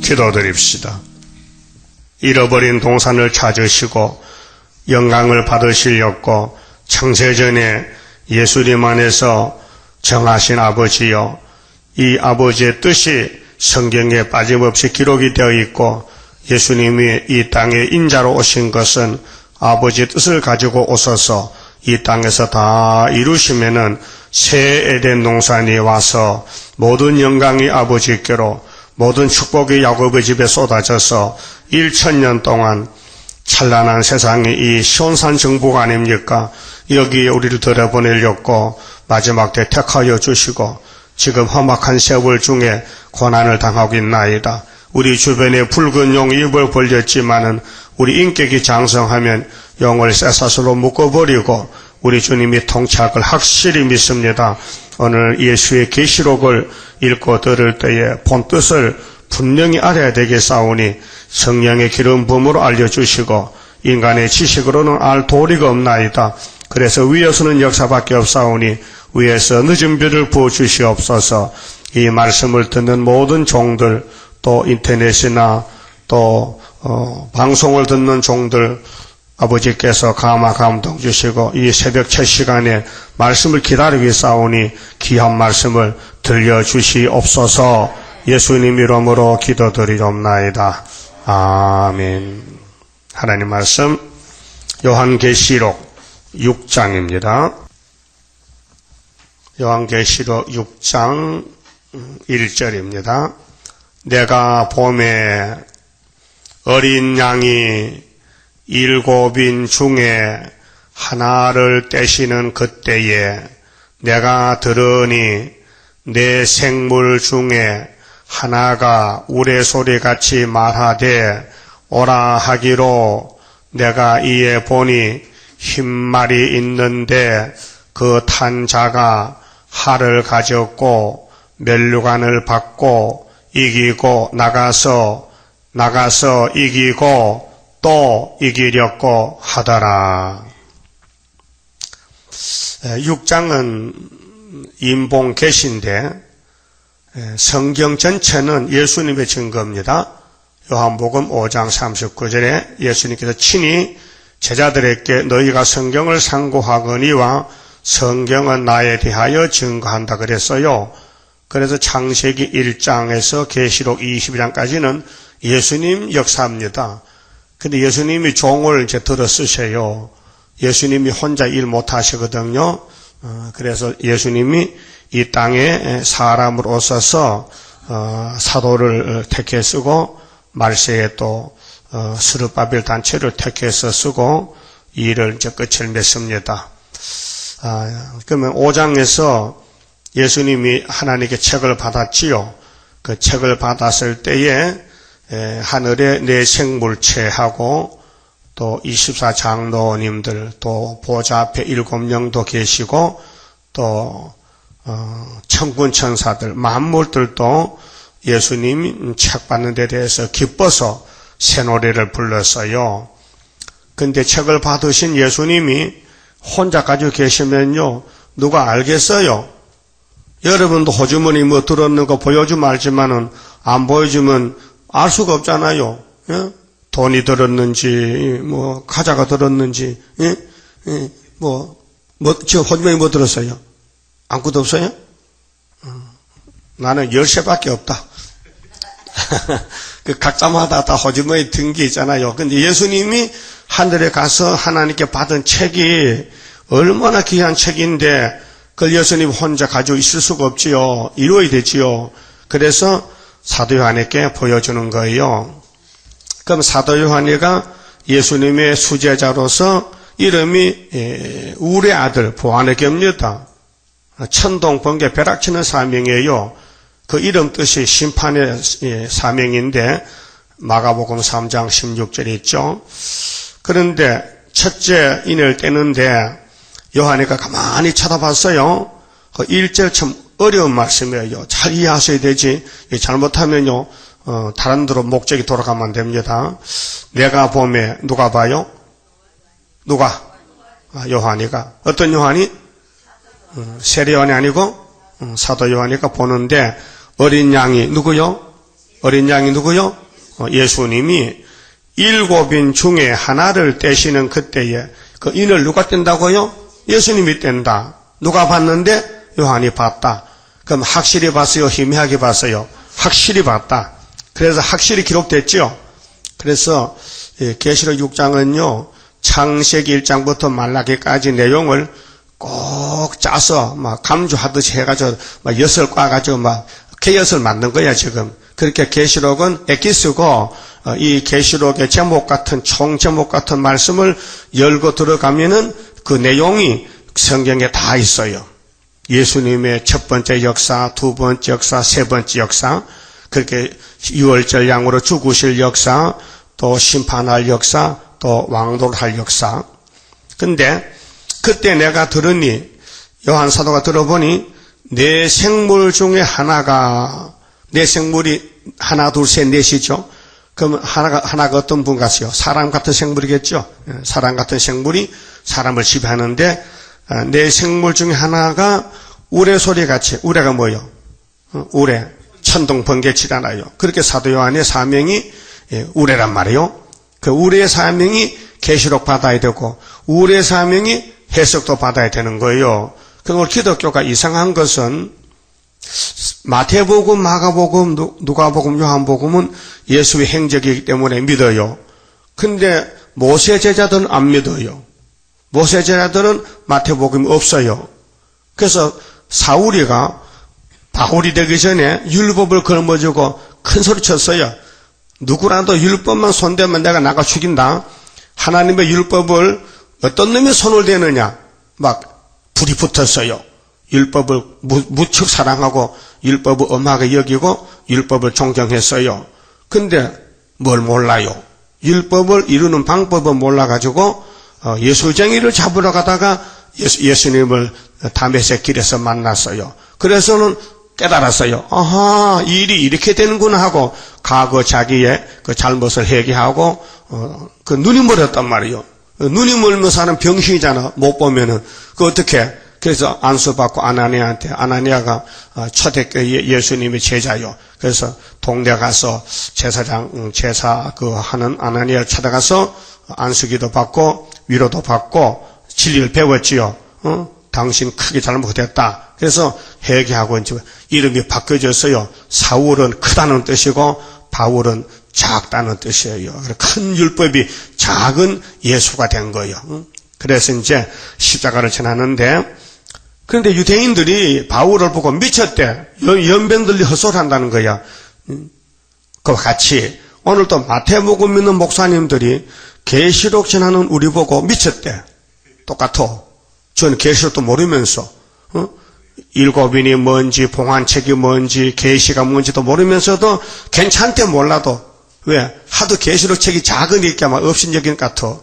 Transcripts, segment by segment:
기도드립시다. 잃어버린 동산을 찾으시고 영광을 받으시려고 창세전에 예수님 안에서 정하신 아버지여, 이 아버지의 뜻이 성경에 빠짐없이 기록이 되어 있고 예수님이 이 땅에 인자로 오신 것은 아버지의 뜻을 가지고 오셔서 이 땅에서 다 이루시면은 새 에덴 동산이 와서 모든 영광이 아버지께로, 모든 축복이 야곱의 집에 쏟아져서 1000년 동안 찬란한 세상이 이 시온산 정복 아닙니까? 여기에 우리를 들여보내려고 마지막 때 택하여 주시고 지금 험악한 세월 중에 고난을 당하고 있나이다. 우리 주변에 붉은 용이 입을 벌렸지만은 우리 인격이 장성하면 용을 쇠사슬로 묶어버리고 우리 주님이 통치할 걸 확실히 믿습니다. 오늘 예수의 계시록을 읽고 들을 때에 본뜻을 분명히 알아야 되겠사오니 성령의 기름 부음으로 알려주시고 인간의 지식으로는 알 도리가 없나이다. 그래서 위에서는 역사밖에 없사오니 위에서 늦은 비를 부어주시옵소서. 이 말씀을 듣는 모든 종들, 또 인터넷이나 또 방송을 듣는 종들 아버지께서 감화 감동 주시고 이 새벽 첫 시간에 말씀을 기다리고 있사오니 귀한 말씀을 들려주시옵소서. 예수님 이름으로 기도드리옵나이다. 아멘. 하나님 말씀 요한계시록 6장입니다. 요한계시록 6장 1절입니다. 내가 봄에 어린 양이 7인 중에 하나를 떼시는 그때에 내가 들으니 내 생물 중에 하나가 우레소리같이 말하되 오라 하기로 내가 이에 보니 흰말이 있는데 그 탄 자가 활을 가졌고 멸류관을 받고 이기고 나가서 이기고 또 이기려고 하더라. 6장은 인봉 계시인데 성경 전체는 예수님의 증거입니다. 요한복음 5장 39절에 예수님께서 친히 제자들에게 너희가 성경을 상고하거니와 성경은 나에 대하여 증거한다 그랬어요. 그래서 창세기 1장에서 계시록 22장까지는 예수님 역사입니다. 근데 예수님이 종을 이제 들어 쓰세요. 예수님이 혼자 일 못 하시거든요. 그래서 예수님이 이 땅에 사람으로 오셔서 사도를 택해 쓰고 말세에 또 스룹바벨 단체를 택해서 쓰고 이 일을 이제 끝을 맺습니다. 그러면 5장에서 예수님이 하나님께 책을 받았지요. 그 책을 받았을 때에 하늘에 네 생물체하고 또 24장로님들 또 보좌 앞에 7명도 계시고 또 천군 천사들 만물들도 예수님 책 받는 데 대해서 기뻐서 새 노래를 불렀어요. 근데 책을 받으신 예수님이 혼자 가지고 계시면요 누가 알겠어요? 여러분도 호주머니 뭐 들었는 거 보여주면 알지만은 안 보여주면 알 수가 없잖아요. 예? 돈이 들었는지 뭐 과자가 들었는지 저 호주머니 뭐 들었어요? 아무것도 없어요? 나는 10세밖에 없다. 그 각자마다 다 호주머니 든 게 있잖아요. 근데 예수님이 하늘에 가서 하나님께 받은 책이 얼마나 귀한 책인데 그걸 예수님 혼자 가지고 있을 수가 없지요. 이루어야 되지요. 그래서 사도 요한에게 보여주는 거예요. 그럼 사도 요한이가 예수님의 수제자로서 이름이 우레 아들 보아네 겹니다. 천동 번개 벼락치는 사명이에요. 그 이름 뜻이 심판의 사명인데 마가복음 3장 16절에 있죠. 그런데 첫째 인을 떼는데 요한이가 가만히 쳐다봤어요. 그 1절 참 어려운 말씀이에요. 잘 이해하셔야 되지. 잘못하면요 다른 데로 목적이 돌아가면 안 됩니다. 내가 봄에 누가 봐요? 누가? 요한이가. 어떤 요한이? 세례 요한이 아니고 사도 요한이가 보는데 어린 양이 누구요? 어린 양이 누구요? 예수님이 7인 중에 하나를 떼시는 그때에 그 인을 누가 뗀다고요? 예수님이 뗀다. 누가 봤는데? 요한이 봤다. 그럼 확실히 봤어요? 희미하게 봤어요? 확실히 봤다. 그래서 확실히 기록됐죠. 그래서 계시록 6장은요. 창세기 1장부터 말라기까지 내용을 꼭 짜서 막 감주하듯이 해가지고 막 엿을 꽈가지고 막 개엿을 만든 거야 지금. 그렇게 계시록은 엑기스고 이 계시록의 제목 같은 총 제목 같은 말씀을 열고 들어가면은 그 내용이 성경에 다 있어요. 예수님의 첫 번째 역사, 두 번째 역사, 세 번째 역사, 그렇게 유월절 양으로 죽으실 역사, 또 심판할 역사, 또 왕도할 역사. 근데 그때 내가 들으니 요한 사도가 들어보니 네 생물 중에 하나가 네 생물이 하나 둘 셋 넷이죠. 그럼 하나가 어떤 분 같아요? 사람 같은 생물이겠죠. 사람 같은 생물이 사람을 지배하는데 네 생물 중에 하나가 우레소리 같이 우레가 뭐예요? 우레 천둥 번개치잖아요. 그렇게 사도 요한의 사명이 우레란 말이에요. 그 우레의 사명이 계시록 받아야 되고 우레의 사명이 해석도 받아야 되는 거예요. 그걸 기독교가 이상한 것은 마태복음, 마가복음, 누가복음, 요한복음은 예수의 행적이기 때문에 믿어요. 근데 모세 제자들은 안 믿어요. 모세 제자들은 마태복음이 없어요. 그래서 사울이가 바울이 되기 전에 율법을 걸머쥐고 큰 소리 쳤어요. 누구라도 율법만 손대면 내가 나가 죽인다. 하나님의 율법을 어떤 놈이 손을 대느냐? 막 불이 붙었어요. 율법을 무척 사랑하고 율법을 엄하게 여기고 율법을 존경했어요. 근데 뭘 몰라요? 율법을 이루는 방법을 몰라가지고 예수쟁이를 잡으러 가다가 예수님을 다메섹 길에서 만났어요. 그래서는 깨달았어요. 아하, 이 일이 이렇게 되는구나 하고 과거 자기의 그 잘못을 회개하고 그 눈이 멀었단 말이에요. 눈이 멀면서 하는 병신이잖아. 못 보면은 그 어떻게? 그래서 안수받고 아나니아가 초대교회 예수님의 제자요. 그래서 동네 가서 제사장 제사 그 하는 아나니아 찾아가서 안수기도 받고 위로도 받고 진리를 배웠지요. 당신 크게 잘못했다. 그래서 회개하고 이제 이름이 바뀌어졌어요. 사울은 크다는 뜻이고 바울은 작다는 뜻이에요. 큰 율법이 작은 예수가 된 거예요. 그래서 이제 십자가를 지나는데 그런데 유대인들이 바울을 보고 미쳤대. 연병들이 헛소리한다는 거야. 그와 같이 오늘도 마태복음 믿는 목사님들이 계시록 전하는 우리 보고 미쳤대. 똑같아. 저는 계시록도 모르면서 7인이 뭔지 봉안책이 뭔지 계시가 뭔지도 모르면서도 괜찮대 몰라도 왜? 하도 계시록 책이 작으니까 막 업신여긴 것 같아.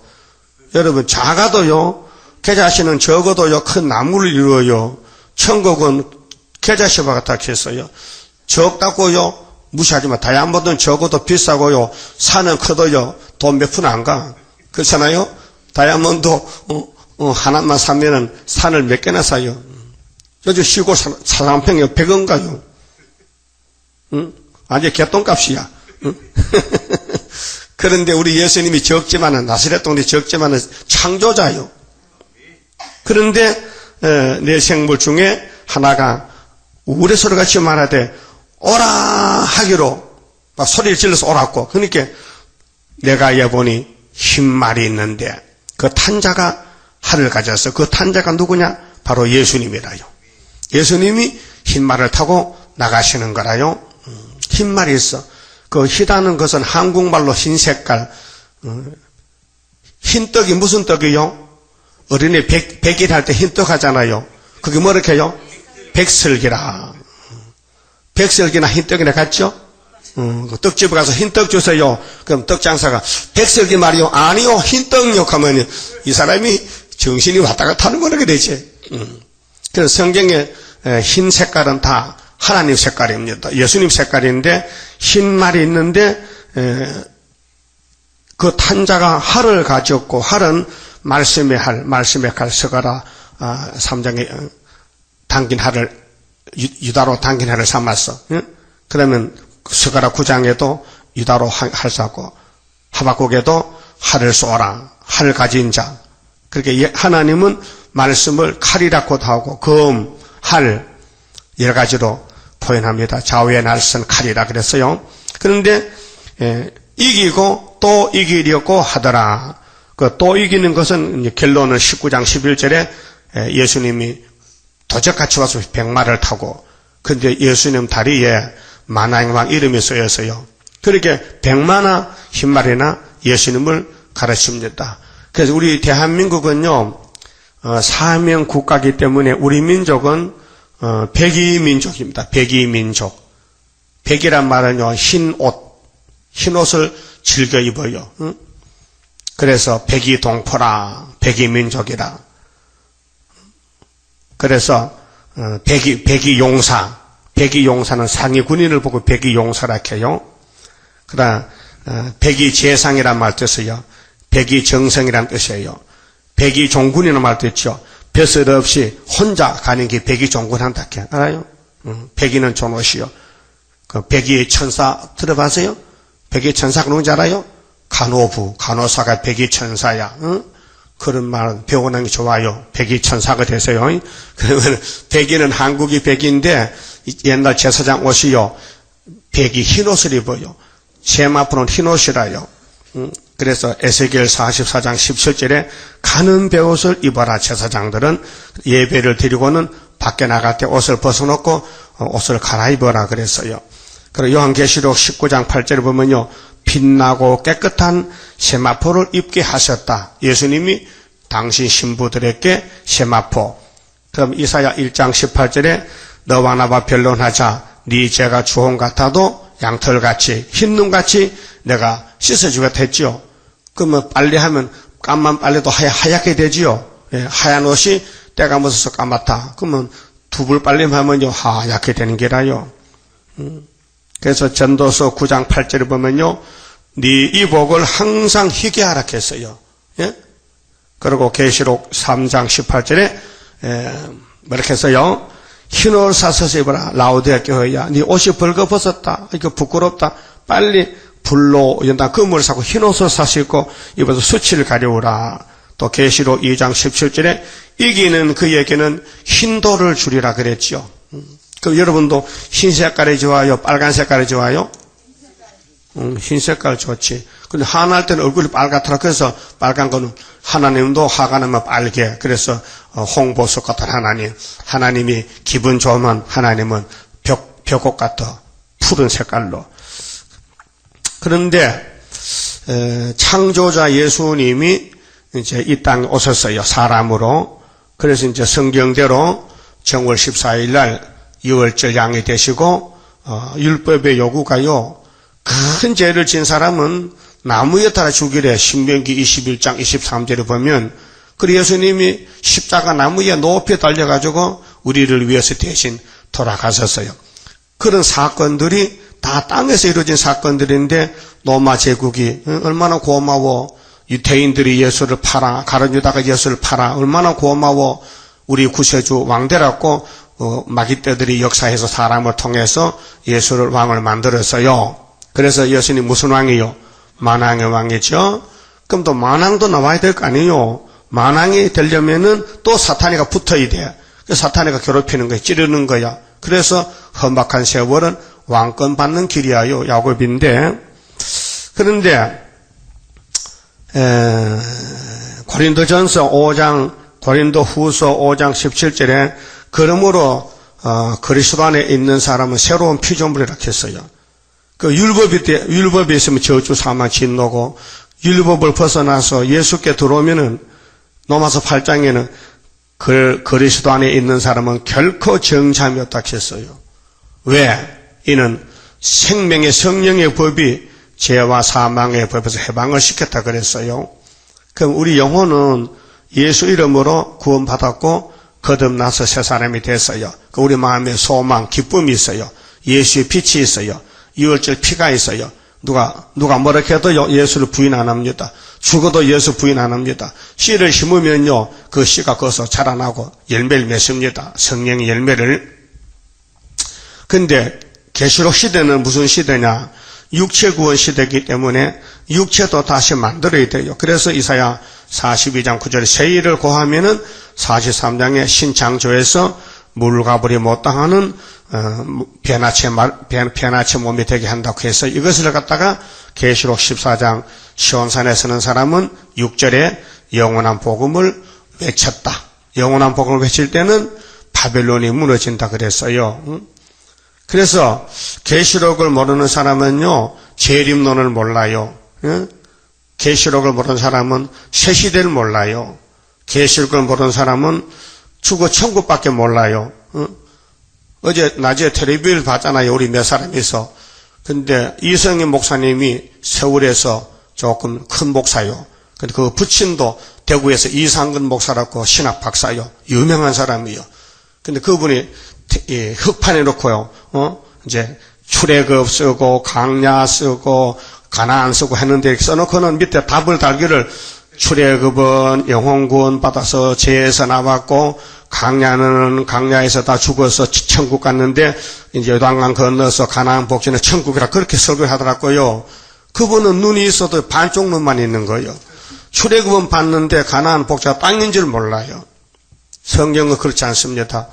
여러분 작아도요 계자씨는 적어도요 큰 나무를 이루어요. 천국은 계자씨와 같다 했어요. 적다고요 무시하지 마. 다이아몬드는 적어도 비싸고요 산은 커도요 돈 몇 푼 안 가. 그렇잖아요. 다이아몬드 하나만 사면은 산을 몇 개나 사요. 요즘 시골 사장평에 100원 가요. 응? 아니 개똥값이야. 응? 그런데 우리 예수님이 적지만은 나사렛 동네 적지만은 창조자요. 그런데 내 생물 중에 하나가 우레소리 같이 말하되 오라 하기로 막 소리를 질러서 오라고. 그러니까 내가 여보니 흰말이 있는데 그 탄자가 하늘 가져서 그 탄자가 누구냐? 바로 예수님이라요. 예수님이 흰말을 타고 나가시는 거라요. 흰말이 있어. 그 희다는 것은 한국말로 흰 색깔. 흰 떡이 무슨 떡이요? 어린이 백일 할 때 흰 떡 하잖아요. 그게 뭐 이렇게 해요? 백설기라. 백설기나 흰 떡이나 같죠? 그 떡집에 가서 흰 떡 주세요. 그럼 떡 장사가 백설기 말이요? 아니요, 흰 떡요. 하면 이 사람이 정신이 왔다 갔다 하는 거라게 되지. 그래서 성경에 흰 색깔은 다 하나님 색깔입니다. 예수님 색깔인데 흰 말이 있는데 그 탄자가 활을 가졌고 활은 말씀의 활, 말씀의 칼 서가라 3장에 당긴 활을 유다로 당긴 활을 삼았어. 그러면 스가랴 9장에도 유다로 할사고 하박국에도 활을 쏘아라. 활 가진 자. 그렇게 하나님은 말씀을 칼이라고도 하고 검, 활 여러 가지로 표현합니다. 좌우의 날선 칼이라 그랬어요. 그런데 이기고 또 이기려고 하더라. 그 또 이기는 것은 결론은 19장 11절에 예수님이 도적같이 와서 백마를 타고 근데 예수님 다리에 만왕의 왕 이름이 쓰여서요. 그렇게 백마나 흰말이나 예수님을 가르칩니다. 그래서 우리 대한민국은요 사명 국가이기 때문에 우리 민족은 백이민족입니다. 백이민족. 백이란 말은요 흰옷을 즐겨 입어요. 응? 그래서 백이동포라 백이민족이라. 그래서 백이용사. 백이용사는 상위 군인을 보고 백이용사라 해요. 그다음 백이재상이란 말 뜻이요. 백이정성이란 뜻이에요. 백이종군이라는 말도 있죠. 벼슬 없이 혼자 가는 게 백이종군한다 해. 알아요? 백이는 존옷이요. 그 백이천사 들어봤어요? 백이천사가 누군지 알아요? 간호부, 간호사가 백이천사야. 응? 그런 말 배우는 게 좋아요. 백이천사가 되세요. 그러면 백이는 한국이 백인데 옛날 제사장 옷이요. 백이 흰옷을 입어요. 세마포는 흰옷이라요. 그래서 에스겔 44장 17절에 가는 베옷을 입어라. 제사장들은 예배를 드리고는 밖에 나갈 때 옷을 벗어놓고 옷을 갈아입어라 그랬어요. 그리고 요한계시록 19장 8절에 보면요. 빛나고 깨끗한 세마포를 입게 하셨다. 예수님이 당신 신부들에게 세마포. 그럼 이사야 1장 18절에 너와 나와 변론하자. 네 죄가 주홍 같아도 양털같이 흰눈같이 내가 씻어주겠다 했지요. 그러면 빨래하면 까만 빨래도 하얗게 되지요. 예, 하얀 옷이 때가 묻어서 까맣다. 그러면 두불 빨래만 하면요 하얗게 되는 게라요. 그래서 전도서 9장 8절에 보면요. 네 이복을 항상 희게 하라 했어요. 예? 그리고 계시록 3장 18절에 뭐렇게 했어요? 흰옷을 사서 입어라. 라오디아 교회야. 네 옷이 벌거벗었다. 이거 부끄럽다. 빨리 불로 연단 금을 사고 흰옷을 사서 입고 입어서 수치를 가려우라. 또 계시록 2장 17절에 이기는 그에게는 흰돌을 주리라 그랬죠. 그럼 여러분도 흰 색깔이 좋아요? 빨간 색깔이 좋아요? 흰 색깔 좋지. 근데 화날 때는 얼굴이 빨갛더라. 그래서 빨간 거는 하나님도 화가 나면 빨개. 그래서 홍보석 같은 하나님. 하나님이 기분 좋으면 하나님은 벽옥 같은 푸른 색깔로. 그런데 창조자 예수님이 이제 이 땅에 오셨어요. 사람으로. 그래서 이제 성경대로 정월 14일 날 2월절 양이 되시고 율법의 요구가요. 큰 죄를 진 사람은 나무에 따라 죽이래. 신명기 21장 23절에 보면 그리고 예수님이 십자가 나무에 높이 달려가지고 우리를 위해서 대신 돌아가셨어요. 그런 사건들이 다 땅에서 이루어진 사건들인데 로마 제국이 얼마나 고마워. 유태인들이 예수를 팔아. 가룟 유다가 예수를 팔아. 얼마나 고마워. 우리 구세주 왕되라고 마귀떼들이 역사해서 사람을 통해서 예수를 왕을 만들었어요. 그래서 예수님 무슨 왕이요? 만왕의 왕이죠. 그럼 또 만왕도 나와야 될 거 아니에요. 만왕이 되려면은 또 사탄이가 붙어야 돼. 사탄이가 괴롭히는 거야. 찌르는 거야. 그래서 험악한 세월은 왕권 받는 길이야요. 야곱인데. 그런데 고린도전서 5장 고린도후서 5장 17절에 그러므로 그리스도 안에 있는 사람은 새로운 피조물이라 했어요. 그 율법이 있으면 저주 사망 진노고 율법을 벗어나서 예수께 들어오면은 로마서 8장에는 그리스도 안에 있는 사람은 결코 정잠이 없다 했어요. 왜? 이는 생명의 성령의 법이 죄와 사망의 법에서 해방을 시켰다 그랬어요. 그럼 우리 영혼은 예수 이름으로 구원받았고 거듭나서 새 사람이 됐어요. 우리 마음에 소망, 기쁨이 있어요. 예수의 빛이 있어요. 2월절 피가 있어요. 누가 뭐라 해도 예수를 부인 안 합니다. 죽어도 예수 부인 안 합니다. 씨를 심으면요, 그 씨가 거기서 자라나고 열매를 맺습니다. 성령의 열매를. 근데 계시록 시대는 무슨 시대냐? 육체 구원 시대이기 때문에 육체도 다시 만들어야 돼요. 그래서 이사야 42장 9절에 세일을 고하면은 43장에 신창조에서 물가불이 못 당하는 변화체 몸이 되게 한다고 해서 이것을 갖다가 계시록 14장 시온산에 서는 사람은 6절에 영원한 복음을 외쳤다. 영원한 복음을 외칠 때는 바벨론이 무너진다 그랬어요. 그래서 계시록을 모르는 사람은요, 재림론을 몰라요. 계시록을 모르는 사람은 새시대를 몰라요. 계시록을 모르는 사람은 죽어 천국밖에 몰라요. 어제 낮에 텔레비를 봤잖아요. 우리 몇 사람이서. 근데 이성희 목사님이 서울에서 조금 큰 목사요. 근데 그 부친도 대구에서 이상근 목사라고 신학 박사요. 유명한 사람이요. 근데 그분이 흑판에 놓고요. 이제 출애굽 쓰고 강야 쓰고 가나안 쓰고 했는데 써놓고는 밑에 답을 달기를 출애굽은 영혼구원 받아서 죄에서 나왔고 강야는 강야에서 다 죽어서 천국 갔는데 이제 요단강 건너서 가나안 복지는 천국이라 그렇게 설교하더라고요. 그분은 눈이 있어도 반쪽 눈만 있는 거예요. 출애굽은 봤는데 가나안 복지가 땅인 줄 몰라요. 성경은 그렇지 않습니다.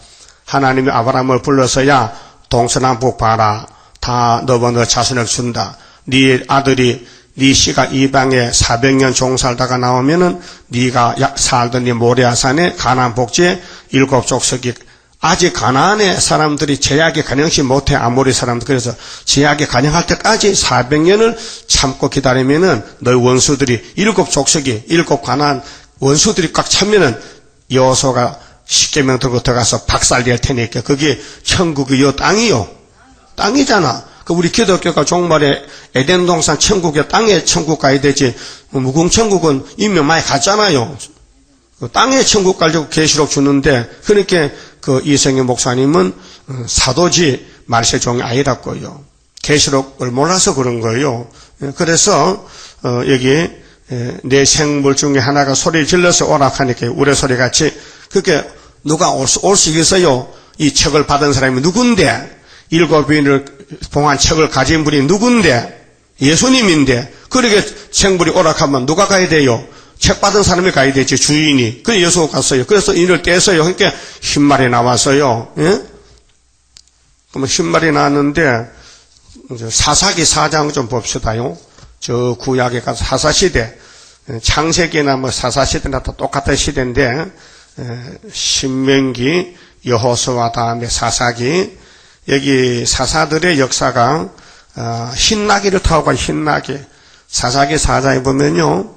하나님이 아브라함을 불러서야 동서남북 봐라. 다 너와 너 자손을 준다. 네 아들이 네 씨가 이방에 400년 종살다가 나오면은 네가 살던 네 모리아산에 가나안 복지에 7족속이 아직 가나안의 사람들이 제약에 간영시 못해. 아모리 사람들. 그래서 제약에 간영할 때까지 400년을 참고 기다리면은 너희 원수들이 7족속이 7 가나안 원수들이 꽉 차면은 여호수아가 10계명 들고 들어가서 박살낼 테니까 그게 천국이 요 땅이요. 땅이잖아. 그 우리 기독교가 종말에 에덴 동산 천국의 땅에 천국 가야 되지. 무궁천국은 이미 많이 갔잖아요. 그 땅에 천국 가려고 계시록 주는데 그러니까 그 이성희 목사님은 사도지 말세종이 아니라고요. 계시록을 몰라서 그런 거예요. 그래서 여기 내 생물 중에 하나가 소리 질러서 오락하니까 우레소리같이 그게 누가 올 수 있어요? 이 책을 받은 사람이 누군데? 7인을 봉한 책을 가진 분이 누군데? 예수님인데. 그러게 생물이 오락하면 누가 가야 돼요? 책 받은 사람이 가야 되지, 주인이. 그래서 예수가 갔어요. 그래서 인을 떼서요. 그러니까 흰말이 나왔어요. 예? 그러면 흰말이 나왔는데 사사기 4장 좀 봅시다요. 저 구약에 가서 사사시대, 창세기나 뭐 사사시대나 다 똑같은 시대인데 신명기, 여호수아 다음에 사사기. 여기 사사들의 역사가 흰나귀를 타고 간 흰나귀. 사사기 4장에 보면요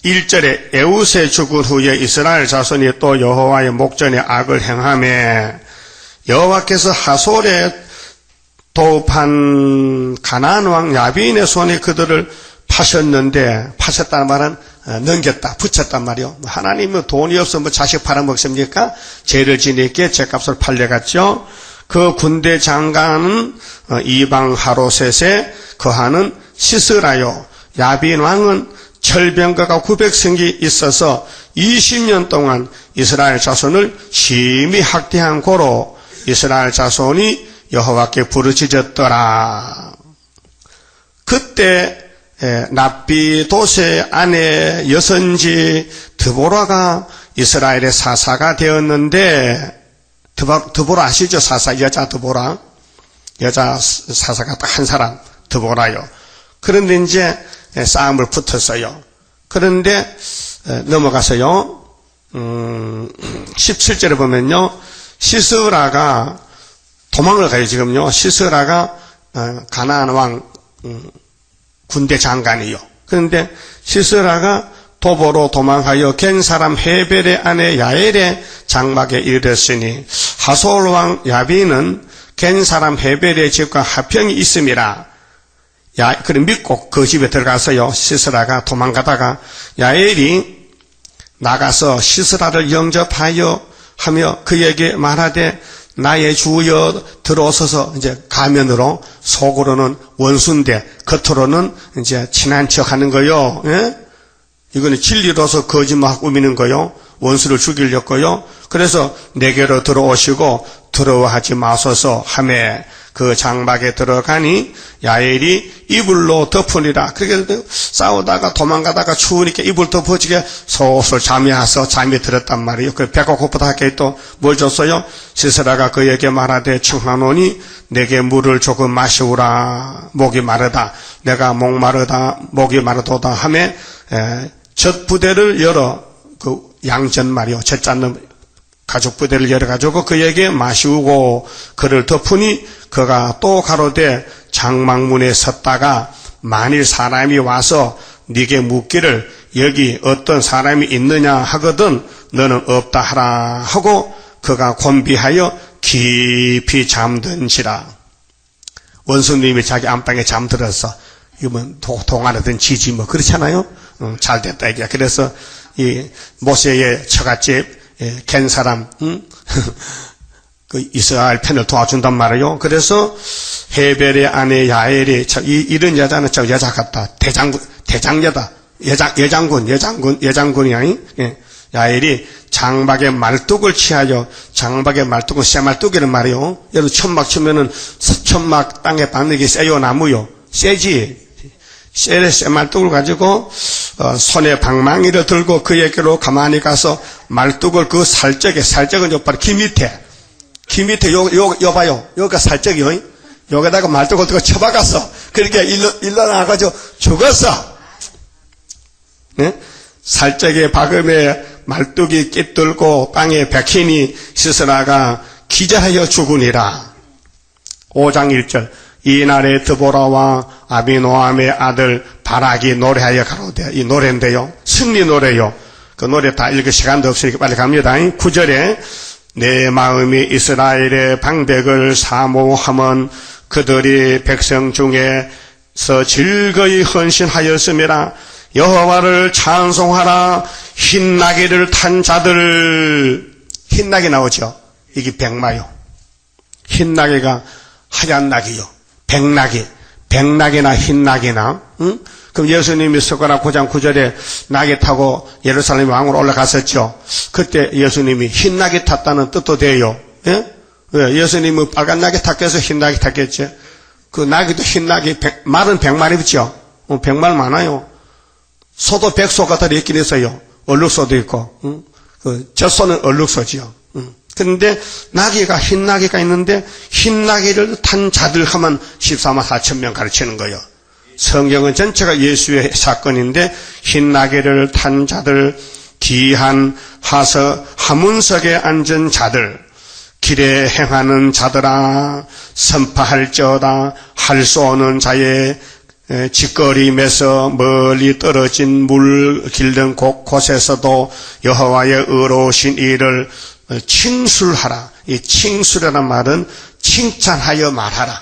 1절에 에웃에 죽은 후에 이스라엘 자손이 또 여호와의 목전에 악을 행하며 여호와께서 하솔에 도읍한 가나안 왕 야빈의 손에 그들을 파셨는데, 파셨다는 말은 넘겼다, 붙였단 말이요. 하나님은 돈이 없으면 뭐 자식 팔아먹습니까? 죄를 지니까 죄값을 팔려갔죠. 그 군대 장관은 이방 하로셋에 거하는 시스라요. 야빈 왕은 철병거가 900성이 있어서 20년 동안 이스라엘 자손을 심히 학대한 고로 이스라엘 자손이 여호와께 부르짖었더라. 그때 납비도세 아내 여선지 드보라가 이스라엘의 사사가 되었는데, 드보라 아시죠? 사사, 여자 드보라. 여자 사사가 딱 한 사람, 드보라요. 그런데 이제 싸움을 붙었어요. 그런데 넘어가서요, 17절에 보면요, 시스라가 도망을 가요, 지금요. 시스라가 가나안 왕 군대 장관이요. 그런데 시스라가 도보로 도망하여 겐 사람 헤벨의 아내 야엘의 장막에 이르렀으니 하솔 왕 야빈은 겐 사람 헤벨의 집과 합평이 있음이라. 그래 믿고 그 집에 들어가서요. 시스라가 도망가다가 야엘이 나가서 시스라를 영접하여 하며 그에게 말하되 나의 주여 들어서서 이제 가면으로 속으로는 원수인데 겉으로는 이제 친한 척 하는 거요. 예? 이거는 진리로서 거짓말 꾸미는 거요. 원수를 죽이려고요. 그래서 내게로 들어오시고 두려워하지 마소서 하매 그 장막에 들어가니 야엘이 이불로 덮으니라. 그렇게 싸우다가 도망가다가 추우니까 이불 덮어지게 솔솔 잠이 와서 잠이 들었단 말이에요. 그 배가 고프다 하게 또 뭘 줬어요? 시스라가 그에게 말하되 청하노니 내게 물을 조금 마시우라. 목이 마르다. 내가 목이 마르도다 하매 젖 부대를 열어 그 양전 말이요. 젖 짰는 가죽 부대를 열어가지고 그에게 마시우고 그를 덮으니 그가 또 가로되 장막문에 섰다가 만일 사람이 와서 네게 묻기를 여기 어떤 사람이 있느냐 하거든 너는 없다 하라 하고 그가 곤비하여 깊이 잠든지라. 원수님이 자기 안방에 잠들어서 이건 동안하든 지지 뭐 그렇잖아요. 잘 됐다 이게. 그래서 이 모세의 처갓집 겐 사람, 그 이스라엘 편을 도와준단 말이에요. 그래서 헤벨의 아내 야엘이 이런 여자는 저 여자 같다. 대장녀다. 여장군이 아니. 야엘이 장박의 말뚝을 취하여 장박의 말뚝은 쇠말뚝이란 말이에요. 여러분 천막 치면은 천막 땅에 박는 게 세요 나무요. 세지. 쇠말뚝을 가지고 손에 방망이를 들고 그에게로 가만히 가서 말뚝을 그 살적은 요 바로 귀 밑에 요 봐요. 여기가 살적이요. 여기다가 말뚝을 들고 쳐박았어. 그렇게 일어나가지고 죽었어. 네? 살적의 박음에 말뚝이 깃들고 땅에 박히니 시스라가 기절하여 죽으니라. 5장 1절 이날에 드보라와 아비노함의 아들 바락이 노래하여 가로되. 이 노래인데요. 승리 노래요. 그 노래 다 읽을 시간도 없으니까 빨리 갑니다. 9절에 내 마음이 이스라엘의 방백을 사모함은 그들이 백성 중에서 즐거이 헌신하였음이라. 여호와를 찬송하라. 흰나귀를 탄 자들. 흰나귀 나오죠. 이게 백마요. 흰나귀가 하얀 나귀요. 백나귀나 흰나귀나, 응? 그럼 예수님이 스가랴 9장 9절에 나귀 타고 예루살렘 왕으로 올라갔었죠. 그때 예수님이 흰나귀 탔다는 뜻도 돼요. 예? 왜? 예수님은 빨간 나귀 탔겠어? 흰나귀 탔겠지? 그 나귀도 흰나귀, 말은 100마리죠. 100마리 많아요. 소도 백소가 다 있긴 있어요. 얼룩소도 있고, 응? 그 젖소는 얼룩소지요. 응. 그런데 나귀가 흰나귀가 있는데 흰나귀를 탄 자들 하면 14만 4천 명 가르치는 거예요. 성경은 전체가 예수의 사건인데 흰나귀를 탄 자들, 귀한 하문석에 앉은 자들, 길에 행하는 자들아 선파할지어다. 할 수 없는 자의 짓거림에서 멀리 떨어진 물 길른 곳곳에서도 여호와의 의로우신 일을 칭술하라. 이 칭술이라는 말은 칭찬하여 말하라.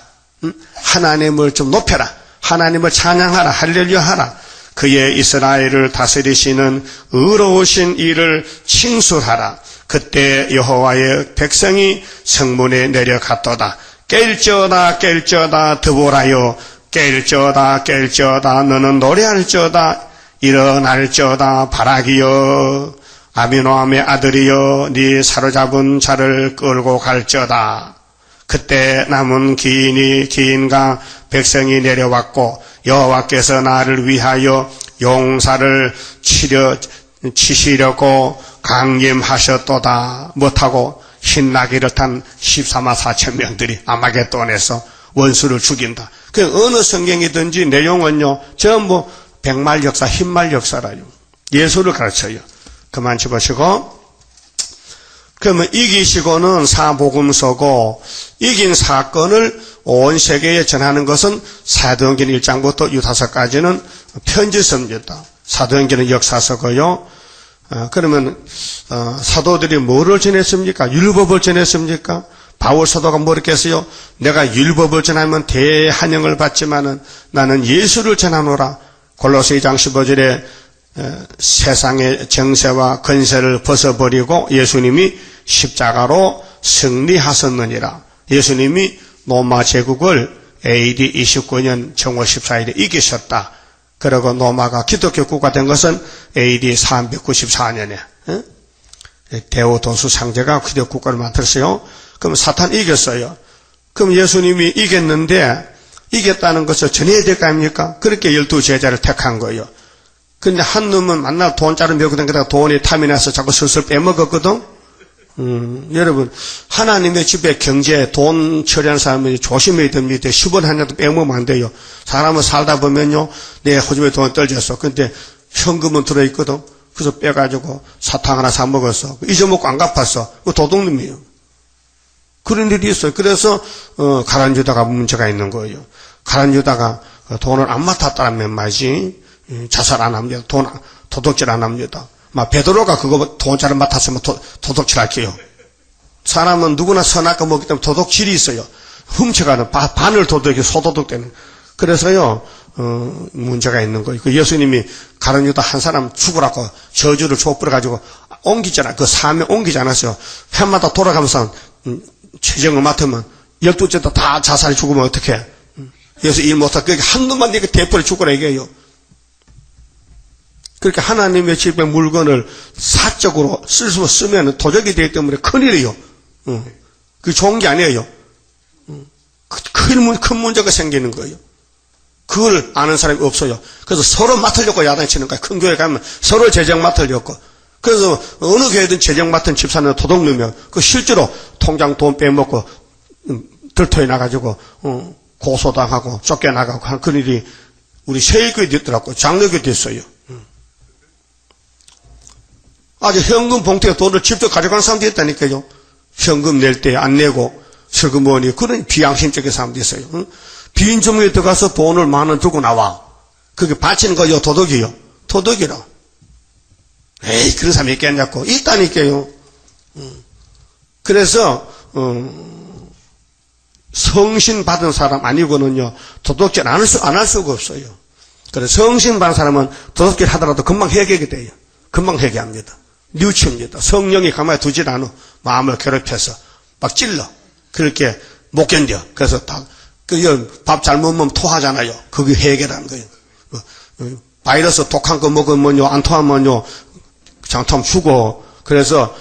하나님을 좀 높여라. 하나님을 찬양하라. 할렐루야 하라. 그의 이스라엘을 다스리시는 의로우신 일을 칭술하라. 그때 여호와의 백성이 성문에 내려갔도다. 깰지어다 드보라여 깰지어다 너는 노래할지어다. 일어날지어다 바락이여 아비노함의 아들이여 네 사로잡은 자를 끌고 갈지어다. 그때 남은 기인과 백성이 내려왔고 여호와께서 나를 위하여 용사를 치시려고 강림하셨도다. 못하고 흰나귀를 탄 14만 4천 명들이 아마겟돈에서 원수를 죽인다. 그 어느 성경이든지 내용은요 전부 백말 역사, 흰말 역사라요. 예수를 가르쳐요. 그만 집으시고, 그러면 이기시고는 사복음서고 이긴 사건을 온 세계에 전하는 것은 사도행전 1장부터 유다서까지는 편지서입니다. 사도행전은 역사서고요. 그러면 사도들이 뭐를 전했습니까? 율법을 전했습니까? 바울 사도가 뭐 했겠어요? 내가 율법을 전하면 대한영을 받지만은 나는 예수를 전하노라. 골로새 2장 15절에 세상의 정세와 건세를 벗어버리고 예수님이 십자가로 승리하셨느니라. 예수님이 로마 제국을 AD 29년 정월 14일에 이기셨다. 그리고 로마가 기독교 국가 된 것은 AD 394년에. 대오도수 상제가 기대 국가를 만들었어요. 그럼 사탄 이겼어요. 그럼 예수님이 이겼는데 이겼다는 것을 전해야 될 거 아닙니까? 그렇게 12제자를 택한 거예요. 근데 한 놈은 만날 돈자를 메고 다니다가 돈이 탐이 나서 자꾸 슬슬 빼먹었거든? 여러분, 하나님의 집에 경제, 돈 처리하는 사람이 조심해야 됩니다. 10원 하나도 빼먹으면 안 돼요. 사람은 살다 보면요, 내 호주머니에 돈 떨어졌어. 근데 현금은 들어있거든? 그래서 빼가지고 사탕 하나 사 먹었어. 잊어먹고 안 갚았어. 그 도둑놈이에요. 그런 일이 있어요. 그래서, 가란 유다가 문제가 있는 거예요. 가란 유다가 돈을 안 맡았다면 말이지, 자살 안 합니다. 도둑질 안 합니다. 막 베드로가 그거 돈자를 맡았으면 도둑질 할게요. 사람은 누구나 선악과 먹기 때문에 도둑질이 있어요. 훔쳐가는 반을 도둑이 소도둑 되는. 그래서요 문제가 있는 거예요. 그 예수님이 가룟 유다 한 사람 죽으라고 저주를 족부려 가지고 옮기잖아. 그 사명 옮기지 않았어요. 편마다 돌아가면서 재정을 맡으면 12째도 다 자살이 죽으면 어떡해? 예수 일 못하 그게 한 놈만 네가 대포를 죽으라 얘기해요. 그렇게 하나님의 집에 물건을 사적으로 쓰면 도적이 되기 때문에 큰일이에요. 그게 좋은 게 아니에요. 큰 문제가 생기는 거예요. 그걸 아는 사람이 없어요. 그래서 서로 맡으려고 야단치는 거예요. 큰 교회 가면 서로 재정 맡으려고. 그래서 어느 교회든 재정 맡은 집사는 도둑 넣으면 그 실제로 통장 돈 빼먹고 들토에 나가지고 고소당하고 쫓겨나가고 하는 그런 일이 우리 세일교회도 있더라고요. 장로교회도 있어요. 아주 현금 봉투에 돈을 직접 가져가는 사람도 있다니까요. 현금 낼 때 안 내고 슬그머니 그런 비양심적인 사람도 있어요. 빈주머니에 들어가서 돈을 10,000원 주고 나와. 그게 바치는 거요 도둑이요. 도둑이라. 에이 그런 사람이 있겠냐고. 있다니까요. 그래서 성신 받은 사람 아니고는요 도둑질 안 할 수가 없어요. 그래서 성신 받은 사람은 도둑질 하더라도 금방 해결이 돼요. 금방 해결합니다. 뉘우칩니다. 성령이 가만히 두질 않아. 마음을 괴롭혀서 막 찔러. 그렇게 못 견뎌. 그래서 밥 잘못 먹으면 토하잖아요. 그게 해결하는 거예요. 바이러스 독한 거 먹으면요 안 토하면요 장톰 죽어. 그래서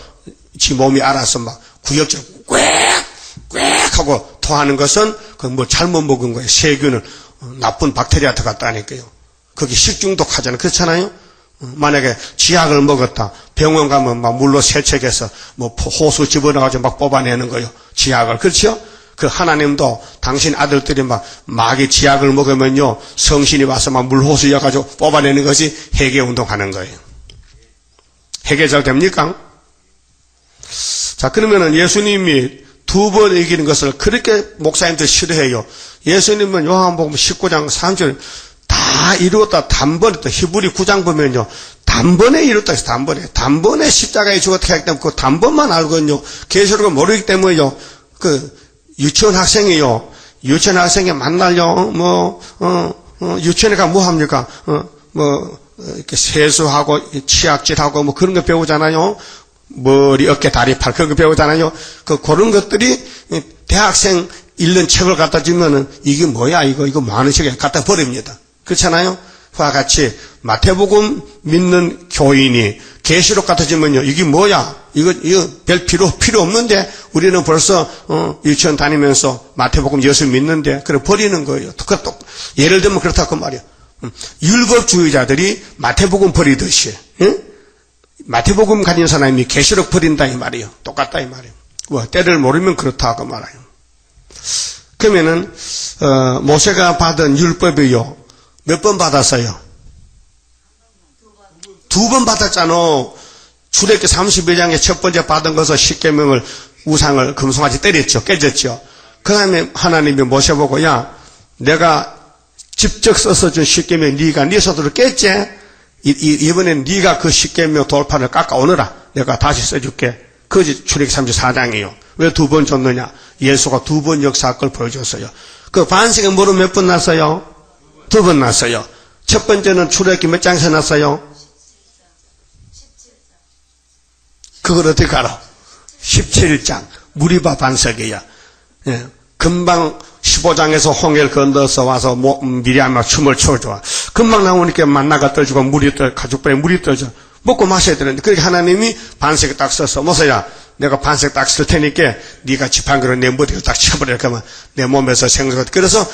지 몸이 알아서 막 구역질 꽥꽥 하고 토하는 것은 그 뭐 잘못 먹은 거예요. 세균을 나쁜 박테리아 들어갔다니까요. 그게 식중독 하잖아요. 그렇잖아요. 만약에 지약을 먹었다. 병원 가면 막 물로 세척해서 뭐 호수 집어넣어가지고 막 뽑아내는 거예요. 지약을. 그렇죠? 그 하나님도 당신 아들들이 막 마귀 지약을 먹으면요. 성신이 와서 막 물호수 이어가지고 뽑아내는 것이 회개 운동하는 거예요. 회개 잘 됩니까? 자, 그러면은 예수님이 2번 이기는 것을 그렇게 목사님들 싫어해요. 예수님은 요한복음 19장 3절 다 이루었다. 단번에 또 히브리 9장 보면요. 단번에 이뤘다 해서 단번에 십자가에 죽었다 하기 때문에 그 단번만 알거든요. 계시록을 모르기 때문에요. 그 유치원 학생이요. 유치원 학생이 만날요. 유치원에 가면 뭐 합니까? 이렇게 세수하고 치약질하고 뭐 그런 거 배우잖아요. 머리, 어깨, 다리, 팔 그런 거 배우잖아요. 그런 것들이 대학생 읽는 책을 갖다 주면은 이게 뭐야 이거 많은 책에 갖다 버립니다. 그렇잖아요. 그와 같이 마태복음 믿는 교인이 계시록 갖다 주면요 이게 뭐야 이거 별 필요 없는데 우리는 벌써 유치원 다니면서 마태복음 예수 믿는데 그래 버리는 거예요. 예를 들면 그렇다고 말이야. 율법주의자들이 마태복음 버리듯이 마태복음 가진 사람이 계시록 버린다 이 말이에요. 똑같다 이 말이에요. 때를 모르면 그렇다고 말해요. 그러면은 모세가 받은 율법이요 몇 번 받았어요? 2번 받았잖아. 출애굽기 32장에 첫 번째 받은 것을 십계명을 우상을 금송아지 때렸죠. 깨졌죠. 그 다음에 하나님이 모세 보고 야 내가 직접 써서 준 십계명 네가 네 손으로 깼지? 이번엔 네가 그 십계명 돌판을 깎아오너라. 내가 다시 써줄게. 그것이 출애굽기 34장이에요. 왜 2번 줬느냐? 예수가 2번 역사학을 보여줬어요. 그 반석의 물은 몇 번 났어요? 2번 났어요. 첫 번째는 출애굽기 몇 장에서 났어요? 그걸 어떻게 알아? 17장. 무리바 반석이야. 예. 금방 15장에서 홍해를 건너서 와서 미리암과 춤을 춰줘. 금방 나오니까 만나가 떨어지고 가죽불에 물이 떨어져. 먹고 마셔야 되는데, 그렇게 하나님이 반석에 딱 써서, 모세야, 내가 반석 딱 쓸 테니까, 네가 지팡이로 내 머리를 딱 쳐버려. 그러면 내 몸에서 생수가, 그래서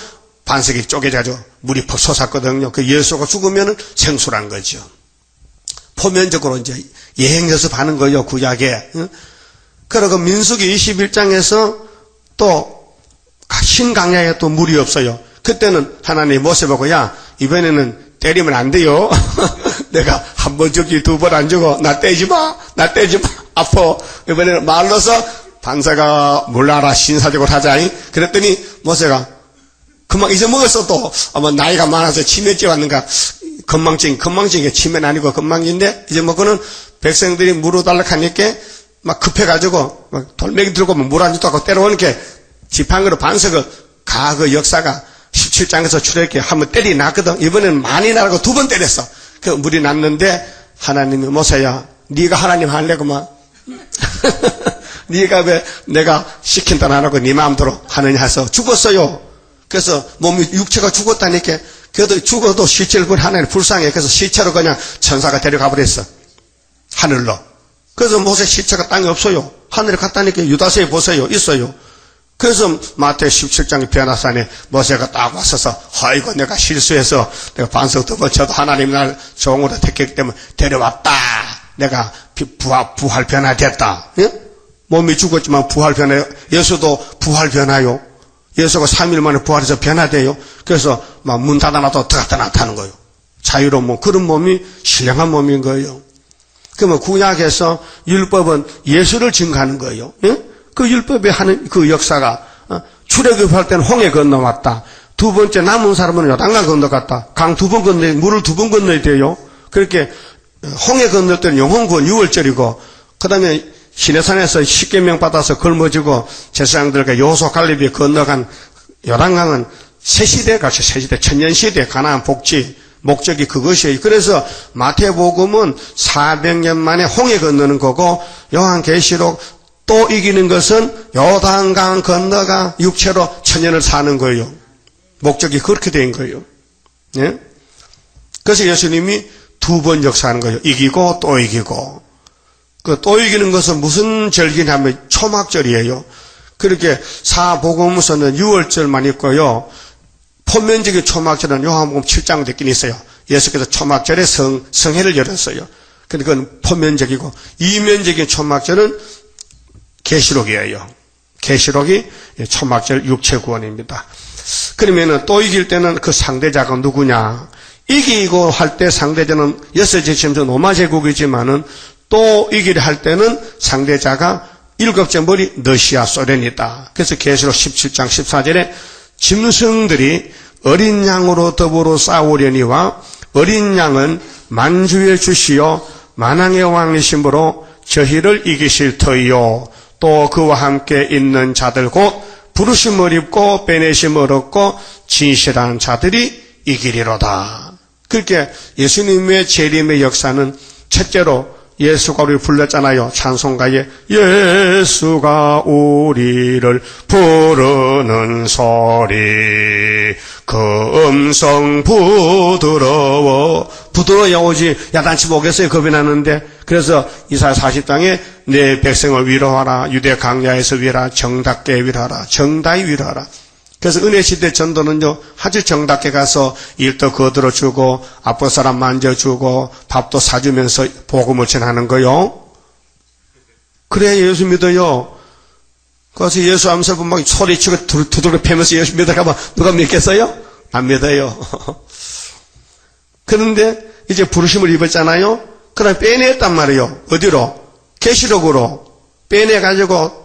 반석이 쪼개져가지고 물이 퍽 솟았거든요. 그 예수가 죽으면 생수란 거죠. 포면적으로 이제 예행 연습하는 거예요, 구약에. 그리고 민수기 21장에서 또 신강야에 또 물이 없어요. 그때는 하나님 모세 보고, 야, 이번에는 때리면 안 돼요. 내가 한 번 죽기 두 번 안 죽어. 나 떼지 마. 나 떼지 마. 아파. 이번에는 말로서 반사가 몰라라 신사적으로 하자. 그랬더니 모세가 금방 잊어먹었어 또. 아마 나이가 많아서 치매증 왔는가. 건망증이 치매는 아니고 건망인데 잊어먹고는 백성들이 물어 달라고 하니까 막 급해가지고 막 돌멩이 들고 물 안 주고 때려오니까 지팡이로 반석을 그 역사가 17장에서 출애굽기 한번 때리 났거든. 이번에는 많이 나라고 두 번 때렸어. 그 물이 났는데 하나님이 모세야, 네가 하나님 하려고만. 네가 왜 내가 시킨다 안 하고 네 마음대로 하느냐 해서 죽었어요. 그래서 몸이 육체가 죽었다니까. 그래도 죽어도 시체를 본 하나님 불쌍해. 그래서 시체로 그냥 천사가 데려가 버렸어. 하늘로. 그래서 모세 시체가 땅에 없어요. 하늘에 갔다니까. 유다서에 보세요. 있어요. 그래서 마태 17장 변화산에 모세가 딱 왔어서, 아이고 내가 실수해서 내가 반석 덮어쳐도 하나님 날 종으로 택했기 때문에 데려왔다. 내가 부활 변화됐다. 예? 몸이 죽었지만 부활 변화요. 예수도 부활 변화요. 예수가 3일 만에 부활해서 변화돼요. 그래서 막 문 닫아놔도 들어갔다 나타나는 거예요. 자유로운 몸. 그런 몸이 신령한 몸인 거예요. 그러면 구약에서 율법은 예수를 증거하는 거예요. 예? 그 율법에 하는 그 역사가 출애굽할 때는 홍해 건너왔다. 두 번째 남은 사람은 요단강 건너갔다. 강 두 번 건너야, 물을 두 번 건너야 돼요. 그렇게 홍해 건널 때는 영혼구원 6월절이고, 그 다음에 시내산에서 십계명 받아서 걸머지고 제사장들과 여호수아 갈렙이 건너간 요단강은 새시대 같이 새시대 천년시대 가나안 복지 목적이 그것이에요. 그래서 마태복음은 400년 만에 홍해 건너는 거고, 요한계시록 또 이기는 것은 요단강 건너가 육체로 천년을 사는 거예요. 목적이 그렇게 된 거예요. 예? 그래서 예수님이 두 번 역사하는 거예요. 이기고 또 이기고. 그 또 이기는 것은 무슨 절기냐면 초막절이에요. 그렇게 사복음서는 6월절만 있고요. 포면적인 초막절은 요한복음 7장 듣긴 있어요. 예수께서 초막절에 성회를 열었어요. 근데 그건 포면적이고, 이면적인 초막절은 계시록이에요. 계시록이 초막절 육체 구원입니다. 그러면은 또 이길 때는 그 상대자가 누구냐? 이기고 할 때 상대자는 여섯째 짐승 로마 제국이지만은 또 이기려 할 때는 상대자가 일곱째 머리 러시아 소련이다. 그래서 계시록 17장 14절에 짐승들이 어린 양으로 더불어 싸우려니와 어린 양은 만주의 주시요 만왕의 왕이심으로 저희를 이기실 터이요. 또 그와 함께 있는 자들 곧 부르심을 입고 빼내심을 얻고 진실한 자들이 이기리로다. 그렇게 예수님의 재림의 역사는 첫째로 예수가 우리를 불렀잖아요. 찬송가에 예수가 우리를 부르는 소리 그 음성 부드러워야 오지 야단치 보겠어요. 겁이 나는데. 그래서 이사야 40장에 내 백성을 위로하라. 유대 강야에서 위로하라. 정답게 위로하라. 정다히 위로하라. 그래서 은혜시대 전도는요, 아주 정답게 가서 일도 거들어주고, 아픈 사람 만져주고, 밥도 사주면서 복음을 전하는 거요. 그래야 예수 믿어요. 그래서 예수 하면서 막 소리치고 두드러 패면서 예수 믿어가면 누가 믿겠어요? 안 믿어요. 그런데 이제 부르심을 입었잖아요. 그럼 빼냈단 말이에요. 어디로? 계시록으로. 빼내가지고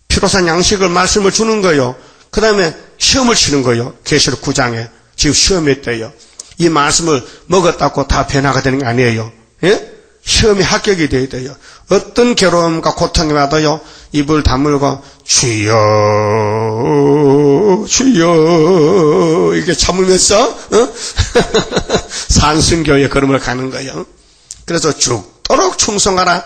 피로산 양식을 말씀을 주는 거예요. 그 다음에 시험을 치는 거예요. 계시록 9장에. 지금 시험했대요. 이 말씀을 먹었다고 다 변화가 되는 게 아니에요. 예? 시험이 합격이 돼야 돼요. 어떤 괴로움과 고통이 와도요, 입을 다물고, 주여, 주여, 이렇게 참으면서, 산순교의 걸음을 가는 거예요. 그래서 죽도록 충성하라.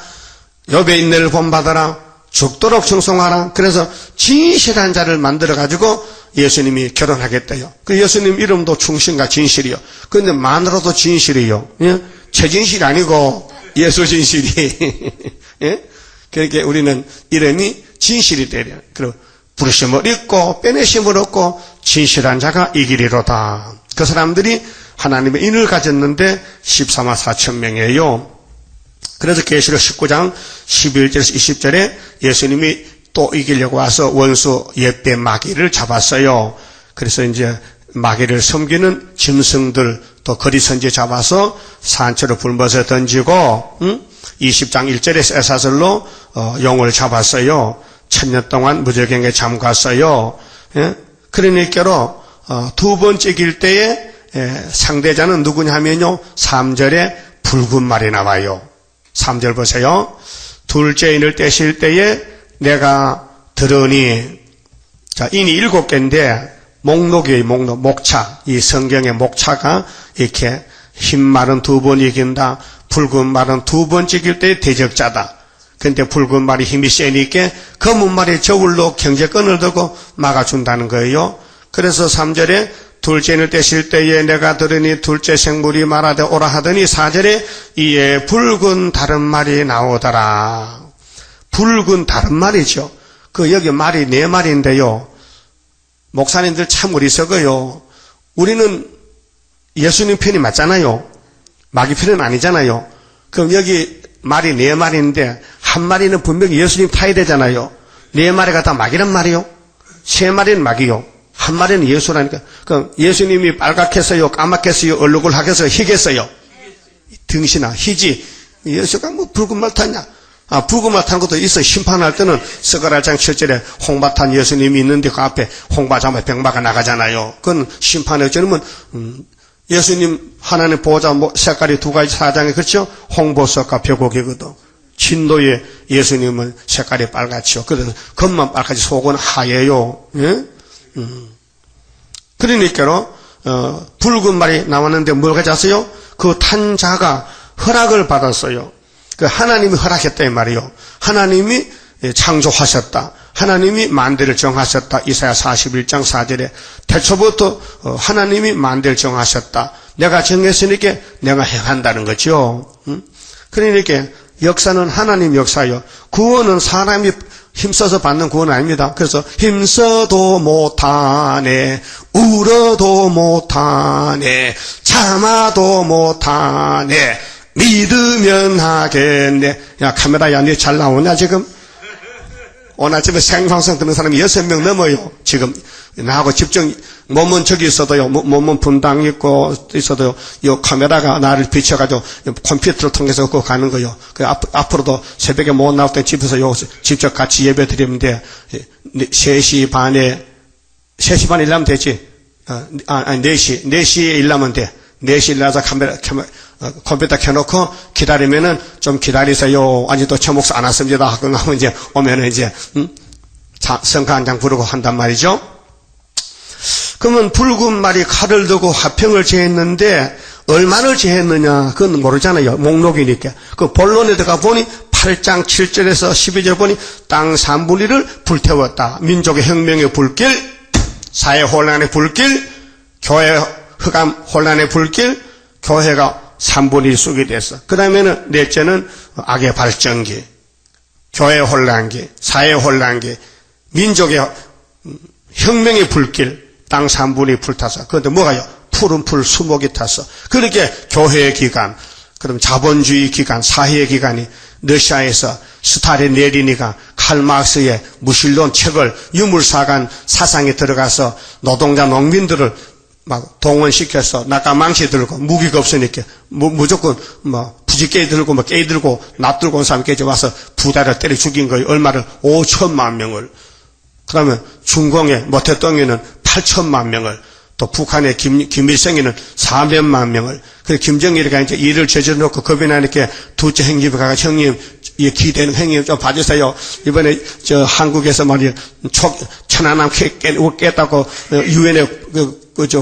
욥의 인내를 본받아라. 죽도록 충성하라. 그래서 진실한 자를 만들어가지고 예수님이 결혼하겠대요. 그 예수님 이름도 충신과 진실이요. 그런데 마누라도 진실이요. 예? 최진실이 아니고, 예수 진실이. 예? 그러니까 우리는 이름이 진실이 되려. 그리고 부르심을 잊고 빼내심을 얻고 진실한 자가 이기리로다. 그 사람들이 하나님의 인을 가졌는데 14만 4천 명이에요. 그래서 계시록 19장 11절에서 20절에 예수님이 또 이기려고 와서 원수 옛배 마귀를 잡았어요. 그래서 이제 마귀를 섬기는 짐승들 또 거리선지 잡아서 산채로 불못에 던지고 20장 1절에 쇠사슬로 용을 잡았어요. 1000년 동안 무저갱에 잠갔어요. 예? 그러니까로 두 번째 길 때에 상대자는 누구냐면요 3절에 붉은 말이 나와요. 3절 보세요. 둘째 인을 떼실 때에 내가 들으니, 자, 인이 7개인데 목록이에요. 목록, 목차. 이 성경의 목차가 이렇게 흰 말은 2번 이긴다. 붉은 말은 2번 찍일 때 대적자다. 근데 붉은 말이 힘이 세니까 검은 말이 저울로 경제권을 두고 막아준다는 거예요. 그래서 3절에 둘째 인을 떼실 때에 내가 들으니 둘째 생물이 말하되 오라 하더니 4절에 이에 붉은 다른 말이 나오더라. 붉은 다른 말이죠. 그 여기 말이 4말인데요. 목사님들 참 어리석어요. 우리는 예수님 편이 맞잖아요. 마귀 편은 아니잖아요. 그럼 여기 말이 4마리인데 한 마리는 분명히 예수님 타야 되잖아요. 4마리가 다 마귀란 말이요. 3마리는 마귀요. 한 마리는 예수라니까. 그럼 예수님이 빨갛겠어요? 까맣겠어요? 얼룩을하겠어요? 희겠어요? 등신아, 희지. 예수가 뭐 붉은 말 탔냐? 붉은 말 탄 것도 있어. 심판할 때는 스가랴장 7절에 홍바 탄 예수님이 있는데 그 앞에 홍바 잡아 병마가 나가잖아요. 그건 심판의 저는 예수님 하나님 보호자 색깔이 2가지 사장에 그렇죠? 홍보석과 벼곡이거든. 진도의 예수님은 색깔이 빨갛죠. 그래서 겉만 빨갛지 속은 하얘요. 예? 그러니까로 붉은 말이 나왔는데 뭘 가졌어요? 그 탄 자가 허락을 받았어요. 그 하나님이 허락했다 이 말이요. 하나님이 창조하셨다. 하나님이 만대를 정하셨다. 이사야 41장 4절에 태초부터 하나님이 만대를 정하셨다. 내가 정했으니까 내가 행한다는 거죠. 그러니까 역사는 하나님 역사요. 구원은 사람이 힘써서 받는 구원은 아닙니다. 그래서 힘써도 못하네, 울어도 못하네, 참아도 못하네, 믿으면 하겠네. 야, 카메라야, 니 잘 나오냐, 지금? 오늘 아침에 생방송 듣는 사람이 6명 넘어요. 지금, 나하고 집중, 몸은 저기 있어도요, 몸은 분당 있어도요, 이 카메라가 나를 비춰가지고 컴퓨터를 통해서 그거 가는 거요. 그 앞으로도 새벽에 못 나올 때 집에서 요, 직접 같이 예배 드리는데, 3시 반에 일하면 되지. 아니, 4시에 일하면 돼. 4시 일나서 컴퓨터 켜놓고 기다리면은 좀 기다리세요. 아직도 저 목사 안 왔습니다. 하고 나면 이제 오면은 이제, 성가 한 장 부르고 한단 말이죠. 그러면 붉은 말이 칼을 두고 화평을 제했는데 얼마를 제했느냐 그건 모르잖아요. 목록이니까. 그 본론에 들어가 보니 8장 7절에서 12절 보니 땅 3분의 1을 불태웠다. 민족의 혁명의 불길, 사회 혼란의 불길, 교회 흑암 혼란의 불길, 교회가 3분의 1 쑥이 됐어. 그 다음에는 넷째는 악의 발전기, 교회 혼란기, 사회 혼란기, 민족의 혁명의 불길, 땅 3분의 1 불타서. 그런데 뭐가요? 푸른 풀 수목이 탔어. 그렇게 교회의 기간, 그럼 자본주의 기간, 사회의 기간이 러시아에서 스탈린 레닌이가 칼마르크스의 무신론 책을 유물사관 사상에 들어가서 노동자 농민들을 막 동원시켜서 낙가망치 들고 무기가 없으니까 무조건 부지깨 들고 깨 들고 납 들고 온 사람까지 와서 부다를 때려 죽인 거예요. 얼마를? 5천만 명을. 그러면 중공의 모태똥이는 8천만 명을, 또 북한의 김일성이는 400만 명을. 그래서 김정일이가 이제 일을 저질러 놓고 겁이 나니까 둘째 형님이 가서 형님, 이 기대는 형님 좀 봐주세요. 이번에 저 한국에서 말이야, 천안함 깼다고 유엔에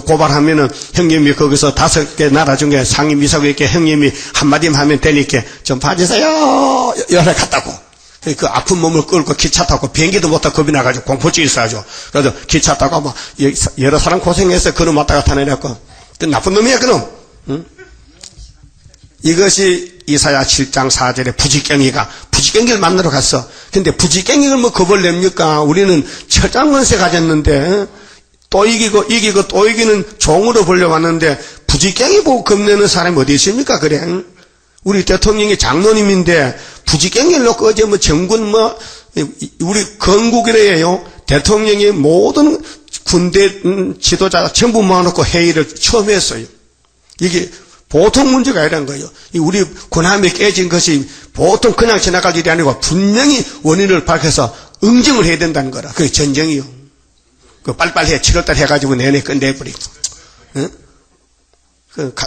고발하면은 형님이 거기서 5개 나라 중에 상임 이사고 있게 형님이 한마디만 하면 되니까 좀 봐주세요. 연락 갔다고. 그 아픈 몸을 끌고 기차 타고 비행기도 못 타고 겁이 나가지고 공포증이 있어야죠. 그래서 기차 타고 막 여러 사람 고생해서 그놈 왔다가 타내려고. 그 나쁜 놈이야, 그놈. 응? 이것이 이사야 7장 4절에 부지깽이를 만나러 갔어. 근데 부지깽이를 뭐 겁을 냅니까? 우리는 철장건세 가졌는데, 또 이기고 또 이기는 종으로 불려왔는데, 부지깽이 보고 겁내는 사람이 어디 있습니까? 그래. 우리 대통령이 장로님인데, 부지깽이를 놓고 어제 뭐 정군 우리 건국이래요. 대통령이 모든 군대 지도자 전부 모아놓고 회의를 처음 했어요. 이게 보통 문제가 아니란 거예요. 우리 군함이 깨진 것이 보통 그냥 지나갈 일이 아니고 분명히 원인을 밝혀서 응징을 해야 된다는 거라. 그게 전쟁이요. 그 빨리빨리 해. 7월달 해가지고 내내 끝내버리고. 응?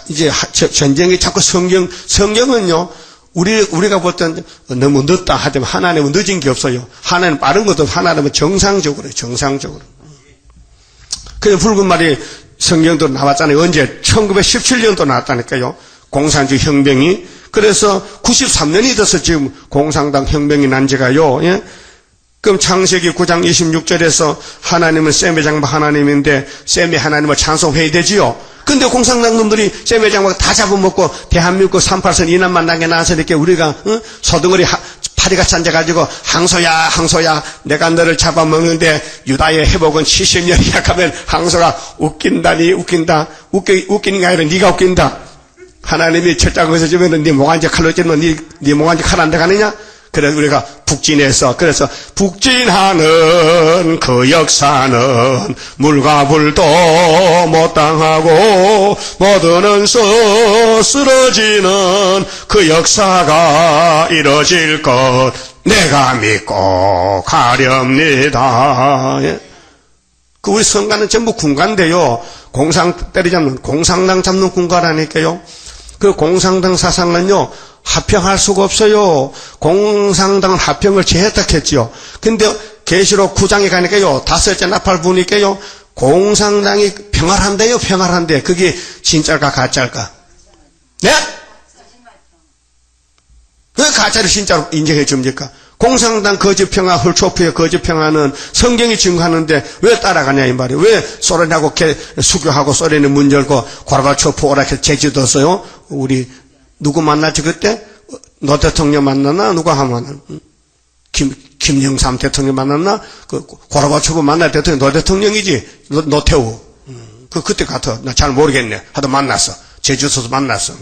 이제 전쟁이 자꾸 성경은요, 우리가 볼 땐 너무 늦다 하지만 하나님은 늦은 게 없어요. 하나님은 빠른 것도 하나님은 정상적으로요. 그래서 붉은 말이 성경도 나왔잖아요. 언제? 1917년도 나왔다니까요. 공산주의 혁명이. 그래서 93년이 돼서 지금 공산당 혁명이 난 지가요. 예? 그럼 창세기 9장 26절에서 하나님은 셈의 장막 하나님인데 셈의 하나님을 찬송해야 되지요. 근데 공산당 놈들이 셈의 장막 다 잡아먹고 대한민국 38선 이남만 나게 나서 이렇게 우리가 소덩어리 파리같이 앉아가지고 항소야 내가 너를 잡아먹는데 유다의 회복은 70년이야 하면 항소가 웃긴다. 웃기는 게 아니라 네가 웃긴다. 하나님이 철장에서 주면은 네 몽환지 칼로 찌면 네 몽환지 칼 안 들어가느냐? 그래서 우리가 북진해서, 그래서 북진하는 그 역사는 물과 불도 못 당하고 모두는 쓰러지는 그 역사가 이뤄질 것 내가 믿고 가렵니다. 예? 그 우리 선가는 전부 군가인데요. 공산당 잡는 군가라니까요. 그 공산당 사상은요, 합평할 수가 없어요. 공산당은 합평을 제했다했지요. 근데 계시록 9장에 가니까요, 5째 나팔 부니까요, 공산당이 평화한대요, 평화한대. 그게 진짜일까, 가짜일까? 네? 왜 가짜를 진짜로 인정해 줍니까? 공산당 거짓평화, 헐초프의 거짓평화는 성경이 증거하는데 왜 따라가냐 이 말이에요. 왜 소련하고 수교하고 소련이 문 열고 고르바초프 오라케 제지도서요. 우리 누구 만났지 그때? 노 대통령 만났나? 누가 하면은 김영삼 대통령 만났나? 그 고르바초프 만날 대통령 노 대통령이지. 노태우. 그때 같아. 나 잘 모르겠네. 하도 만났어. 제주도서 만났어.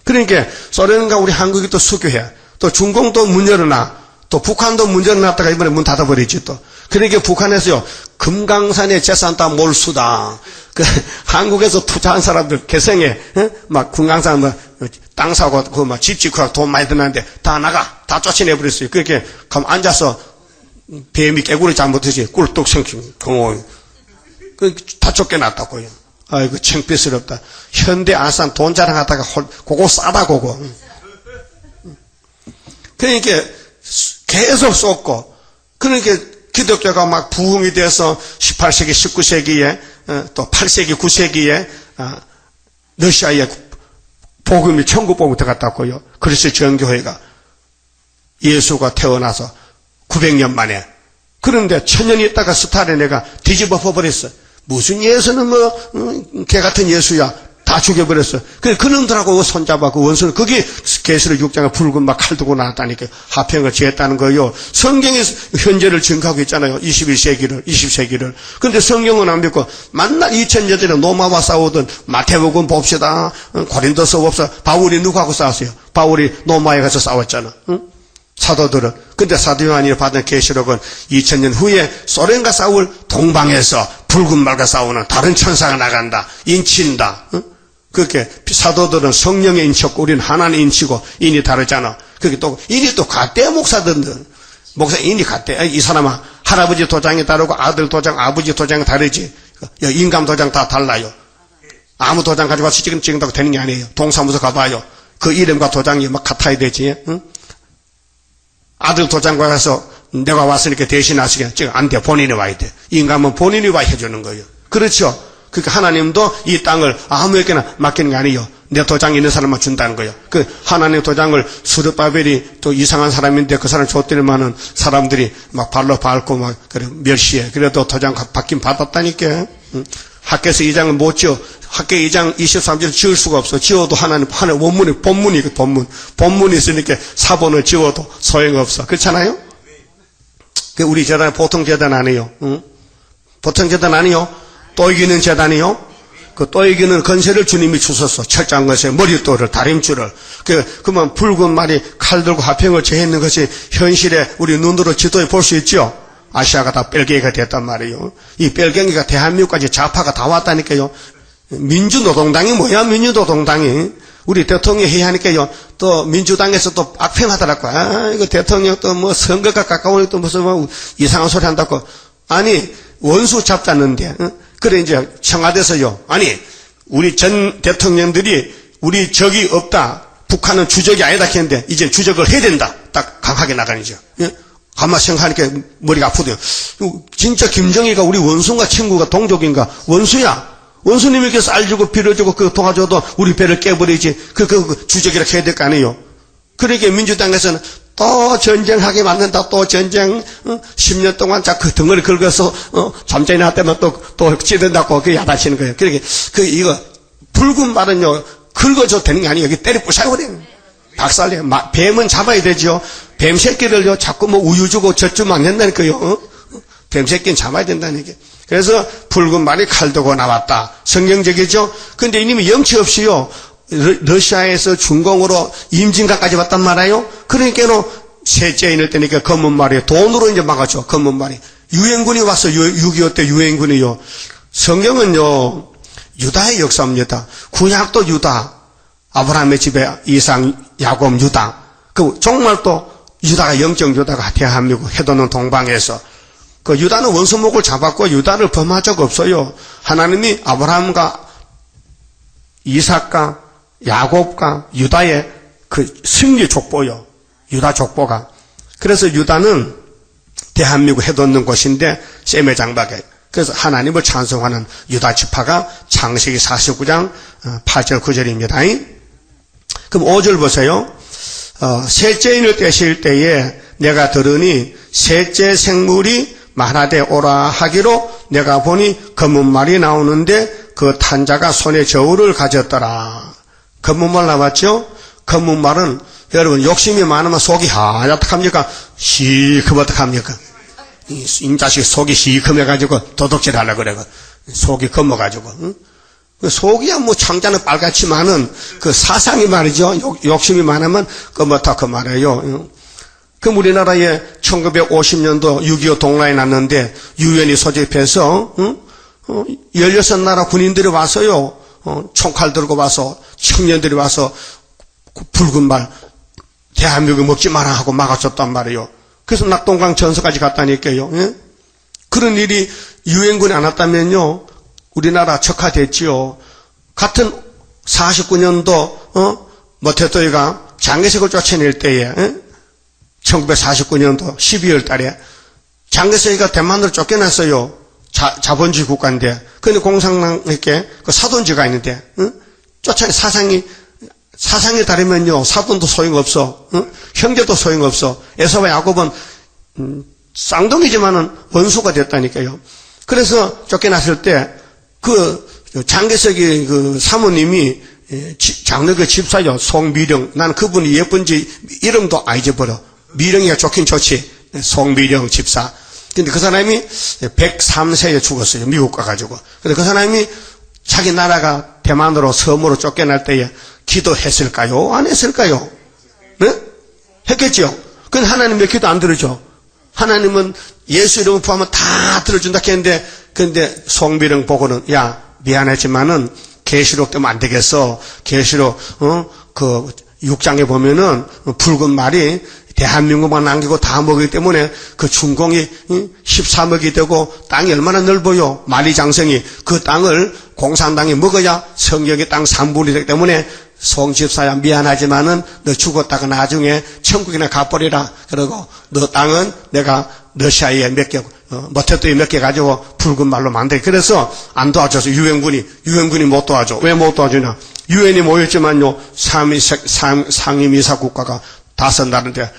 그러니까 소련과 우리 한국이 또 수교해. 또 중공도 문 열어놔. 또 북한도 문 열어놨다가 이번에 문 닫아버리지 또. 그러니까 북한에서요, 금강산의 재산 다 몰수다. 한국에서 투자한 사람들 개성에, 막 금강산 땅 사고, 집 짓고 돈 많이 드는데 다 나가. 다 쫓아내버렸어요. 그렇게 가면 앉아서 뱀이 깨구리 잘못했지. 꿀뚝 생기고, 다 쫓겨났다고요. 아이고, 창피스럽다. 현대 아산 돈 자랑하다가 그거 싸다, 그거. 그러니까 계속 쏟고, 그러니까 기독교가 막 부흥이 돼서 18세기, 19세기에, 또 8세기, 9세기에, 러시아에 복음이 천국 복음이 들어갔다고요. 그래서 전교회가 예수가 태어나서 900년 만에. 그런데 1000년 있다가 스타린애가 뒤집어 버렸어. 무슨 예수는 개 같은 예수야. 다 죽여버렸어. 그래, 그놈들하고 손잡아, 그 원수는, 그게 계시록 6장에 붉은 막 칼 두고 나왔다니까. 합평을 지었다는 거예요. 성경이 현재를 증거하고 있잖아요. 21세기를, 20세기를. 근데 성경은 안 믿고, 만날 2000년 전에 로마와 싸우던 마태복음 봅시다. 고린도서 봅시다. 바울이 누구하고 싸웠어요? 바울이 로마에 가서 싸웠잖아. 응? 사도들은. 근데 사도 요한이 받은 계시록은 2000년 후에 소련과 싸울 동방에서 붉은 말과 싸우는 다른 천사가 나간다. 인친다. 응? 그렇게 사도들은 성령의 인치고 우리는 하나님 인치고 인이 다르잖아. 그게 또 인이 또 같대. 목사들은 목사 인이 같대. 이 사람아 할아버지 도장이 다르고 아들 도장 아버지 도장이 다르지. 인감 도장 다 달라요. 아무 도장 가지고 와서 찍는다고 되는 게 아니에요. 동사무소 가봐요. 그 이름과 도장이 막 같아야 되지. 응? 아들 도장과 가서 내가 왔으니까 대신하시게 지금 안 돼. 본인이 와야 돼. 인감은 본인이 와 해주는 거예요. 그렇죠. 그러니까 하나님도 이 땅을 아무에게나 맡기는 게 아니에요. 내 도장이 있는 사람만 준다는 거예요. 그 하나님 도장을 수르바벨이 또 이상한 사람인데 그 사람 줬더니만은 사람들이 막 발로 밟고 막 그래 멸시해. 그래도 도장 받긴 받았다니까. 학교에서 이장을 못 지어 학계 2장 23절 지을 수가 없어. 지어도 하나님 원문이 본문이 있으니까 사본을 지어도 소용없어. 그렇잖아요? 우리 재단 보통 재단 아니에요. 응? 보통 재단 아니요. 또 이기는 재단이요. 그 또 이기는 건세를 주님이 주셨어. 철장 건세, 머릿돌을, 다림줄을. 그러면 붉은 말이 칼 들고 화평을 제했는 것이 현실에 우리 눈으로 지도에 볼 수 있죠. 아시아가 다 뺄갱이가 됐단 말이에요. 이 뺄갱이가 대한민국까지 좌파가 다 왔다니까요. 민주노동당이 뭐야, 민주노동당이. 우리 대통령이 해야 하니까요. 또 민주당에서 또 악평하더라고. 이거 대통령 또 뭐 선거가 가까우니 또 무슨 뭐 이상한 소리 한다고. 아니, 원수 잡자는데. 그래, 이제 청와대에서요. 아니, 우리 전 대통령들이 우리 적이 없다. 북한은 주적이 아니다 했는데, 이제 주적을 해야 된다. 딱 강하게 나가니죠. 예? 가만 생각하니까 머리가 아프대요. 진짜 김정희가 우리 원수인가 친구가 동족인가? 원수야. 원수님에게 쌀 주고 빌어주고 그거 도와줘도 우리 배를 깨버리지. 그 주적이라 해야 될 거 아니에요. 그러니까 민주당에서는 또 전쟁하게 만든다. 또 전쟁 10년 동안 그 덩어리 긁어서 잠자리 날 때만 또 찌른다고 그 야단치는 거예요. 그러니까 이거 붉은 말은요 긁어줘도 되는 게 아니에요. 여기 때려 부숴버려요. 박살내. 뱀은 잡아야 되죠. 뱀 새끼를요 자꾸 뭐 우유 주고 젖주면 안 된다니까요. 뱀 새끼는 잡아야 된다는 게. 그래서 붉은 말이 칼 들고 나왔다. 성경적이죠. 근데 이님이 염치 없이요. 러시아에서 중공으로 임진강까지 왔단 말이에요. 그러니까는 셋째인을 때니까 검은 말이 돈으로 이제 막았죠. 검은 말이. 유엔군이 왔어. 6.25 때 유엔군이요. 성경은요. 유다의 역사입니다. 구약도 유다. 아브라함의 집에 이삭, 야곱, 유다. 정말 또 유다가 영적 유다가 대한민국 해도는 동방에서 그 유다는 원수목을 잡았고 유다를 범한 적 없어요. 하나님이 아브라함과 이삭과 야곱과 유다의 그 승리 족보요. 유다 족보가. 그래서 유다는 대한민국 해돋는 곳인데 셈의 장박에. 그래서 하나님을 찬송하는 유다 지파가 창세기 49장 8절 9절입니다. 그럼 5절 보세요. 셋째인을 떼실 때에 내가 들으니 셋째 생물이 말하되 오라 하기로 내가 보니 검은 말이 나오는데 그 탄자가 손에 저울을 가졌더라. 검은 말 나왔죠? 검은 말은 여러분 욕심이 많으면 속이 하얗답니까? 시커먼 어떡합니까? 인자식 속이 시커매가지고 도둑질 하려고 그래. 속이 검어가지고. 응? 속이야 뭐 창자는 빨갛지만은 그 사상이 말이죠. 욕심이 많으면 검었다 말이에요. 그럼 우리나라에 1950년도 6.25 동란이 났는데 유엔이 소집해서 16나라 군인들이 와서요. 총칼 들고 와서 청년들이 와서 붉은 말 대한민국 먹지 마라 하고 막아줬단 말이에요. 그래서 낙동강 전서까지 갔다니까요. 예? 그런 일이 유엔군이 안 왔다면요. 우리나라 적화됐지요. 같은 49년도 모태또이가 장개석을 쫓아낼 때에 1949년도 12월 달에 장개석이가 대만으로 쫓겨났어요. 자본주의 국가인데. 근데 공산당에게 그 사돈지가 있는데 사상이 다르면요. 사돈도 소용없어. 형제도 소용없어. 에서와 야곱은 쌍둥이지만은 원수가 됐다니까요. 그래서 쫓겨났을 때 그 장개석이 그 사모님이 장로교 집사요. 송미령. 나는 그분이 예쁜지 이름도 안 잊어버려. 미령이가 좋긴 좋지. 송미령 집사. 근데 그 사람이 103세에 죽었어요. 미국 가가지고. 근데 그 사람이 자기 나라가 대만으로 섬으로 쫓겨날 때에 기도했을까요? 안 했을까요? 네? 했겠죠? 근데 하나님 왜 기도 안 들어줘? 하나님은 예수 이름을 포함하면 다 들어준다 했는데, 근데 송미령 보고는, 야, 미안하지만은, 계시록 때문에 안 되겠어. 계시록, 그, 6장에 보면은, 붉은 말이 대한민국만 남기고 다 먹기 때문에 그 중공이 13억이 되고 땅이 얼마나 넓어요. 만리장성이. 그 땅을 공산당이 먹어야 성경의 땅 3분이 되기 때문에 송집사야 미안하지만은 너 죽었다가 나중에 천국이나 가버리라. 그러고 너 땅은 내가 러시아에 몇 개, 모태또이 몇 개 가지고 붉은 말로 만들게. 그래서 안 도와줘서 유엔군이 못 도와줘. 왜 못 도와주냐. 유엔이 모였지만요. 상임이사 국가가 5나라인데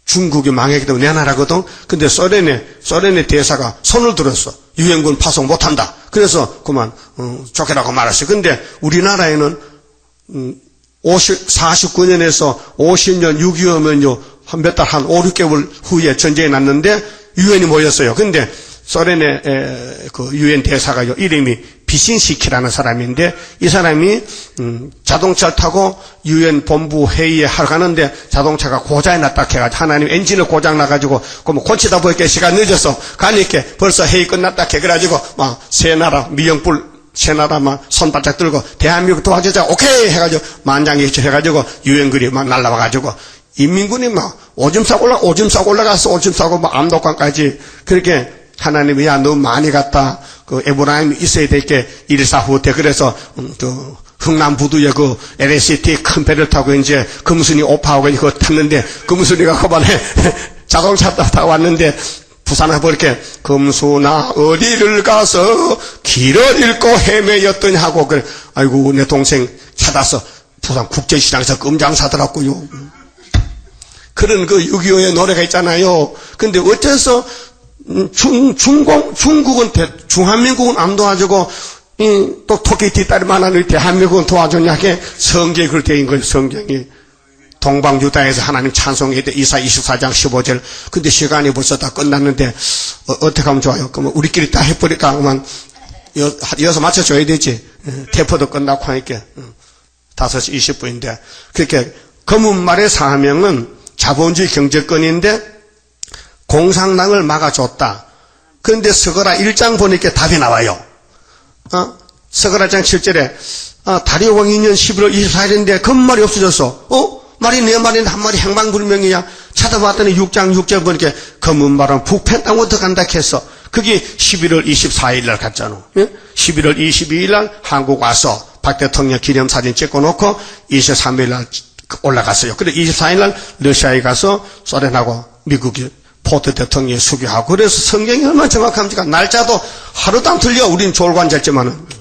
중국이 망했기 때문에 내 나라거든. 근데 소련의 대사가 손을 들었어. 유엔군 파송 못한다. 그래서 그만 쫓겨나고 말았어요. 근데 우리나라에는 49년에서 50년 6.25면요 한 몇 달 한 5, 6개월 후에 전쟁이 났는데 유엔이 모였어요. 근데 소련의 그 유엔 대사가요 이름이 비신시키라는 사람인데 이 사람이 자동차를 타고 유엔 본부 회의에 하러 가는데 자동차가 고장이 났다 해가지고 하나님 엔진을 고장 나가지고 그럼 고치다 보니까 시간 늦어서 가니까 벌써 회의 끝났다 해 그래가지고 막 세 나라 미영불 세 나라 막 손바짝 들고 대한민국 도와주자 오케이 해가지고 만장일치 해가지고 유엔군이 막 날라와가지고 인민군이 막 오줌 싸고 올라가서 오줌 싸고 막 암독관까지 그렇게 하나님이 야 너 많이 갔다 그 에브라임이 있어야 될 게 일사후퇴 그래서 그 흥남부두에 그 LCT 큰 배를 타고 이제 금순이 오파하고 그거 탔는데 금순이가 그만에 자동차 타고 왔는데 부산에 보니까 금순아 어디를 가서 길을 잃고 헤매였더니 하고 그래 아이고 내 동생 찾아서 부산 국제시장에서 끔장 사더라고요. 그런 그 6.25의 노래가 있잖아요. 근데 어째서 중국은 중한민국은 안 도와주고 또 토끼 뒷다리만 하는 대한민국은 도와주냐 게 성경이 그렇게 된 거예요. 성경이 동방유다에서 하나님 찬송해야 돼. 이사 24장 15절. 근데 시간이 벌써 다 끝났는데 어떻게 하면 좋아요? 그러면 우리끼리 다 해버릴까? 그러면 이어서 맞춰줘야 되지. 대포도 끝나고 하니까 5시 20분인데 그렇게 검은말의 사명은 자본주의 경제권인데 공산당을 막아줬다. 그런데 서거라 1장 보니까 답이 나와요. 서거라 1장 7절에 다리오 왕 2년 11월 24일인데 검은말이 없어졌어. 말이 내 말인데 한 말이 행방불명이야. 찾아봤더니 6장 6절 보니까 검은말은 북펜 땅부터 간다 했어. 그게 11월 24일 날 갔잖아. 11월 22일 날 한국 와서 박 대통령 기념사진 찍고 놓고 23일 날 올라갔어요. 그래 24일 날 러시아에 가서 소련하고 미국이 포트 대통령이 수교하고 그래서 성경이 얼마나 정확합니까? 날짜도 하루도 안 틀려. 우린 졸관절지만은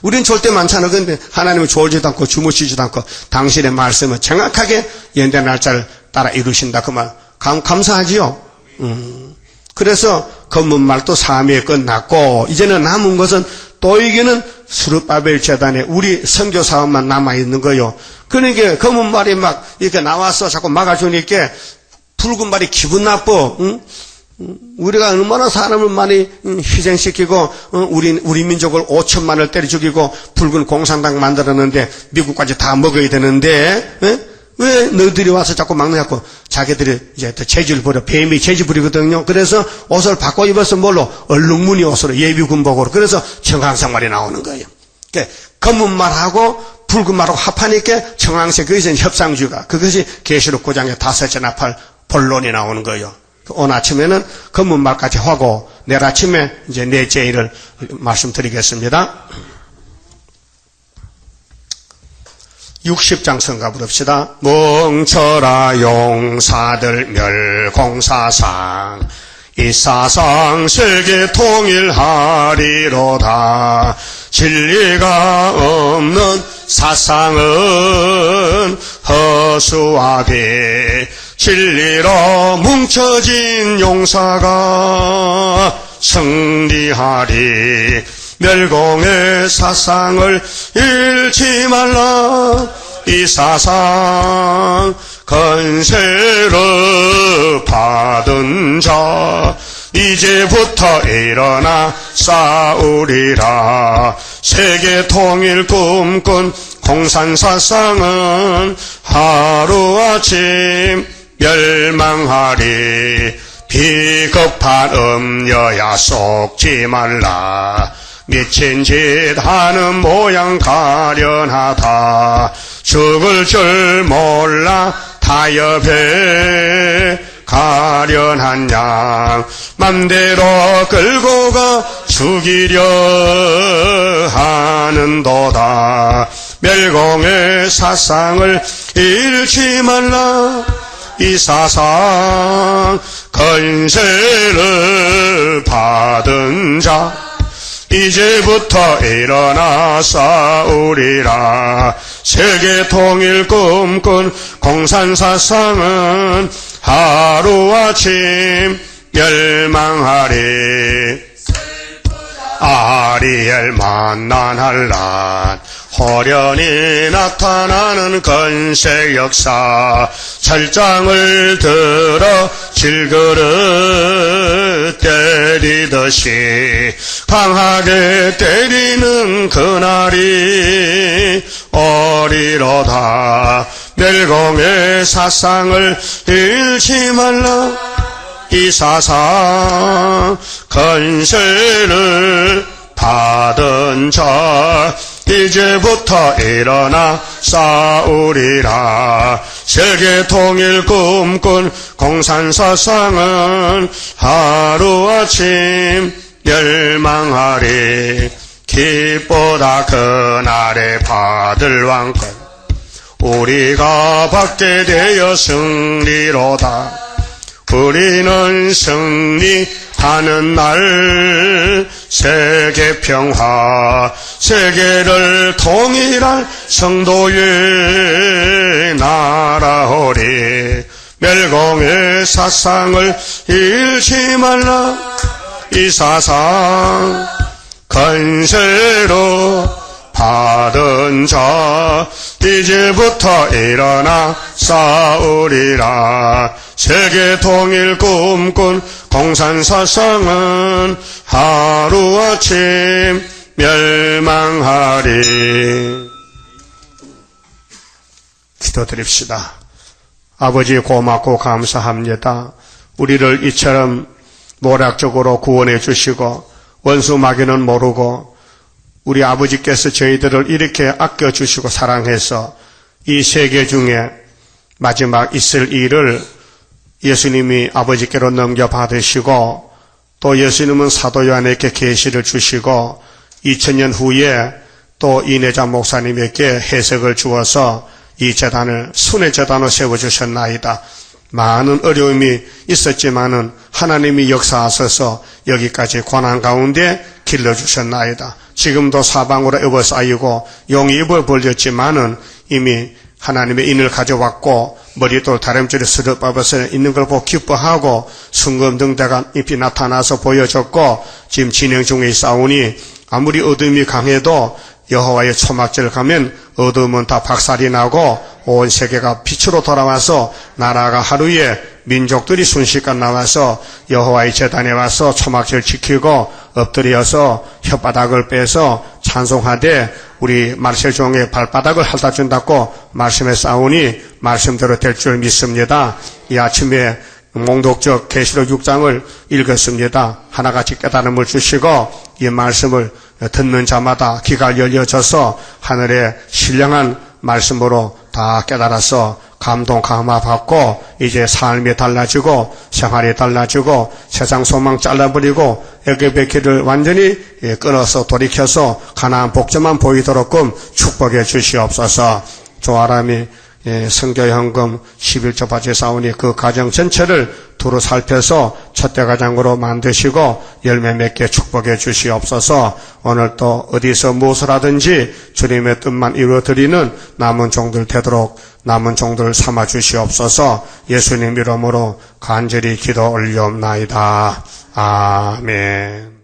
우린 졸 때 많잖아. 근데 하나님은 졸지도 않고 주무시지도 않고 당신의 말씀은 정확하게 연대 날짜를 따라 이루신다. 그 말 감사하지요. 그래서 검은말도 사명이 끝났고 이제는 남은 것은 또이기는 스룹바벨 재단에 우리 선교 사업만 남아있는 거요. 그러니까 검은말이 막 이렇게 나와서 자꾸 막아주니까 붉은 말이 기분 나빠. 우리가 얼마나 사람을 많이 희생시키고 우리 민족을 5천만을 때려 죽이고 붉은 공산당 만들었는데 미국까지 다 먹어야 되는데 왜 너희들이 와서 자꾸 막느냐고 자기들이 이제 재질 부려 뱀이 재질 부리거든요. 그래서 옷을 바꿔 입어서 뭘로 얼룩무늬 옷으로 예비군복으로 그래서 청황색말이 나오는 거예요. 그러니까 검은 말하고 붉은 말하고 합하니까 청황색 그것이 협상주의가 그것이 계시록 9장의 5째 나팔 본론이 나오는 거예요. 오늘 아침에는 검은 말까지 하고 내일 아침에 이제 넷째 일을 말씀드리겠습니다. 60장 성가 부릅시다. 멍쳐라 용사들 멸공사상 이 사상 세계 통일하리로다. 진리가 없는 사상은 허수아비 진리로 뭉쳐진 용사가 승리하리. 멸공의 사상을 잃지 말라. 이 사상 건세를 받은 자 이제부터 일어나 싸우리라. 세계 통일 꿈꾼 공산사상은 하루아침 멸망하리. 비겁한 음녀야 속지 말라. 미친 짓 하는 모양 가련하다. 죽을 줄 몰라 타협해 가련한 양 맘대로 끌고 가 죽이려 하는도다. 멸공의 사상을 잃지 말라. 이 사상 건세를 받은 자 이제부터 일어나 싸우리라. 세계 통일 꿈꾼 공산사상은 하루아침 멸망하리. 아리엘 만난할란 호련히 나타나는 건세 역사 철장을 들어 질그릇 때리듯이 강하게 때리는 그날이 오리로다. 멸공의 사상을 잃지 말라. 이 사상 건세를 받은 자 이제부터 일어나 싸우리라. 세계 통일 꿈꾼 공산사상은 하루아침 멸망하리. 기보다 그날에 받을 왕권 우리가 받게 되어 승리로다. 우리는 승리하는 날 세계 평화 세계를 통일할 성도의 나라오리. 멸공의 사상을 잃지 말라. 이 사상 건세로 받은 자 이제부터 일어나 싸우리라. 세계 통일 꿈꾼 공산사상은 하루아침 멸망하리. 기도드립시다. 아버지 고맙고 감사합니다. 우리를 이처럼 모략적으로 구원해 주시고 원수 마귀는 모르고 우리 아버지께서 저희들을 이렇게 아껴주시고 사랑해서 이 세계 중에 마지막 있을 일을 예수님이 아버지께로 넘겨받으시고 또 예수님은 사도 요한에게 계시를 주시고 2000년 후에 또 이내자 목사님에게 해석을 주어서 이 재단을 순회 재단으로 세워주셨나이다. 많은 어려움이 있었지만은 하나님이 역사하셔서 여기까지 고난 가운데 길러주셨나이다. 지금도 사방으로 에워싸이고 용이 입을 벌렸지만은 이미 하나님의 인을 가져왔고 머리돌 다림줄에 스르빠버서 있는 걸 보고 기뻐하고 순금등대가 잎이 나타나서 보여졌고 지금 진행 중에 있사오니 아무리 어둠이 강해도 여호와의 초막절 가면 어둠은 다 박살이 나고 온 세계가 빛으로 돌아와서 나라가 하루에 민족들이 순식간 나와서 여호와의 제단에 와서 초막절 지키고 엎드려서 혓바닥을 빼서 찬송하되 우리 말세 종의 발바닥을 핥아준다고 말씀에 싸우니 말씀대로 될 줄 믿습니다. 이 아침에 몽독적 계시록 6장을 읽었습니다. 하나같이 깨달음을 주시고 이 말씀을 듣는 자마다 귀가 열려져서 하늘의 신령한 말씀으로 다 깨달아서 감동 감화받고 이제 삶이 달라지고 생활이 달라지고 세상 소망 잘라버리고 애굽의 길을 완전히 끊어서 돌이켜서 가나안 복전만 보이도록끔 축복해 주시옵소서. 조아람이 성교현금 11조 바치 사오니 그 가정 전체를 두루 살펴서 첫대 가장으로 만드시고 열매 맺게 축복해 주시옵소서. 오늘 또 어디서 무엇을 하든지 주님의 뜻만 이루어드리는 남은 종들 되도록 남은 종들을 삼아 주시옵소서. 예수님 이름으로 간절히 기도 올리옵나이다. 아멘.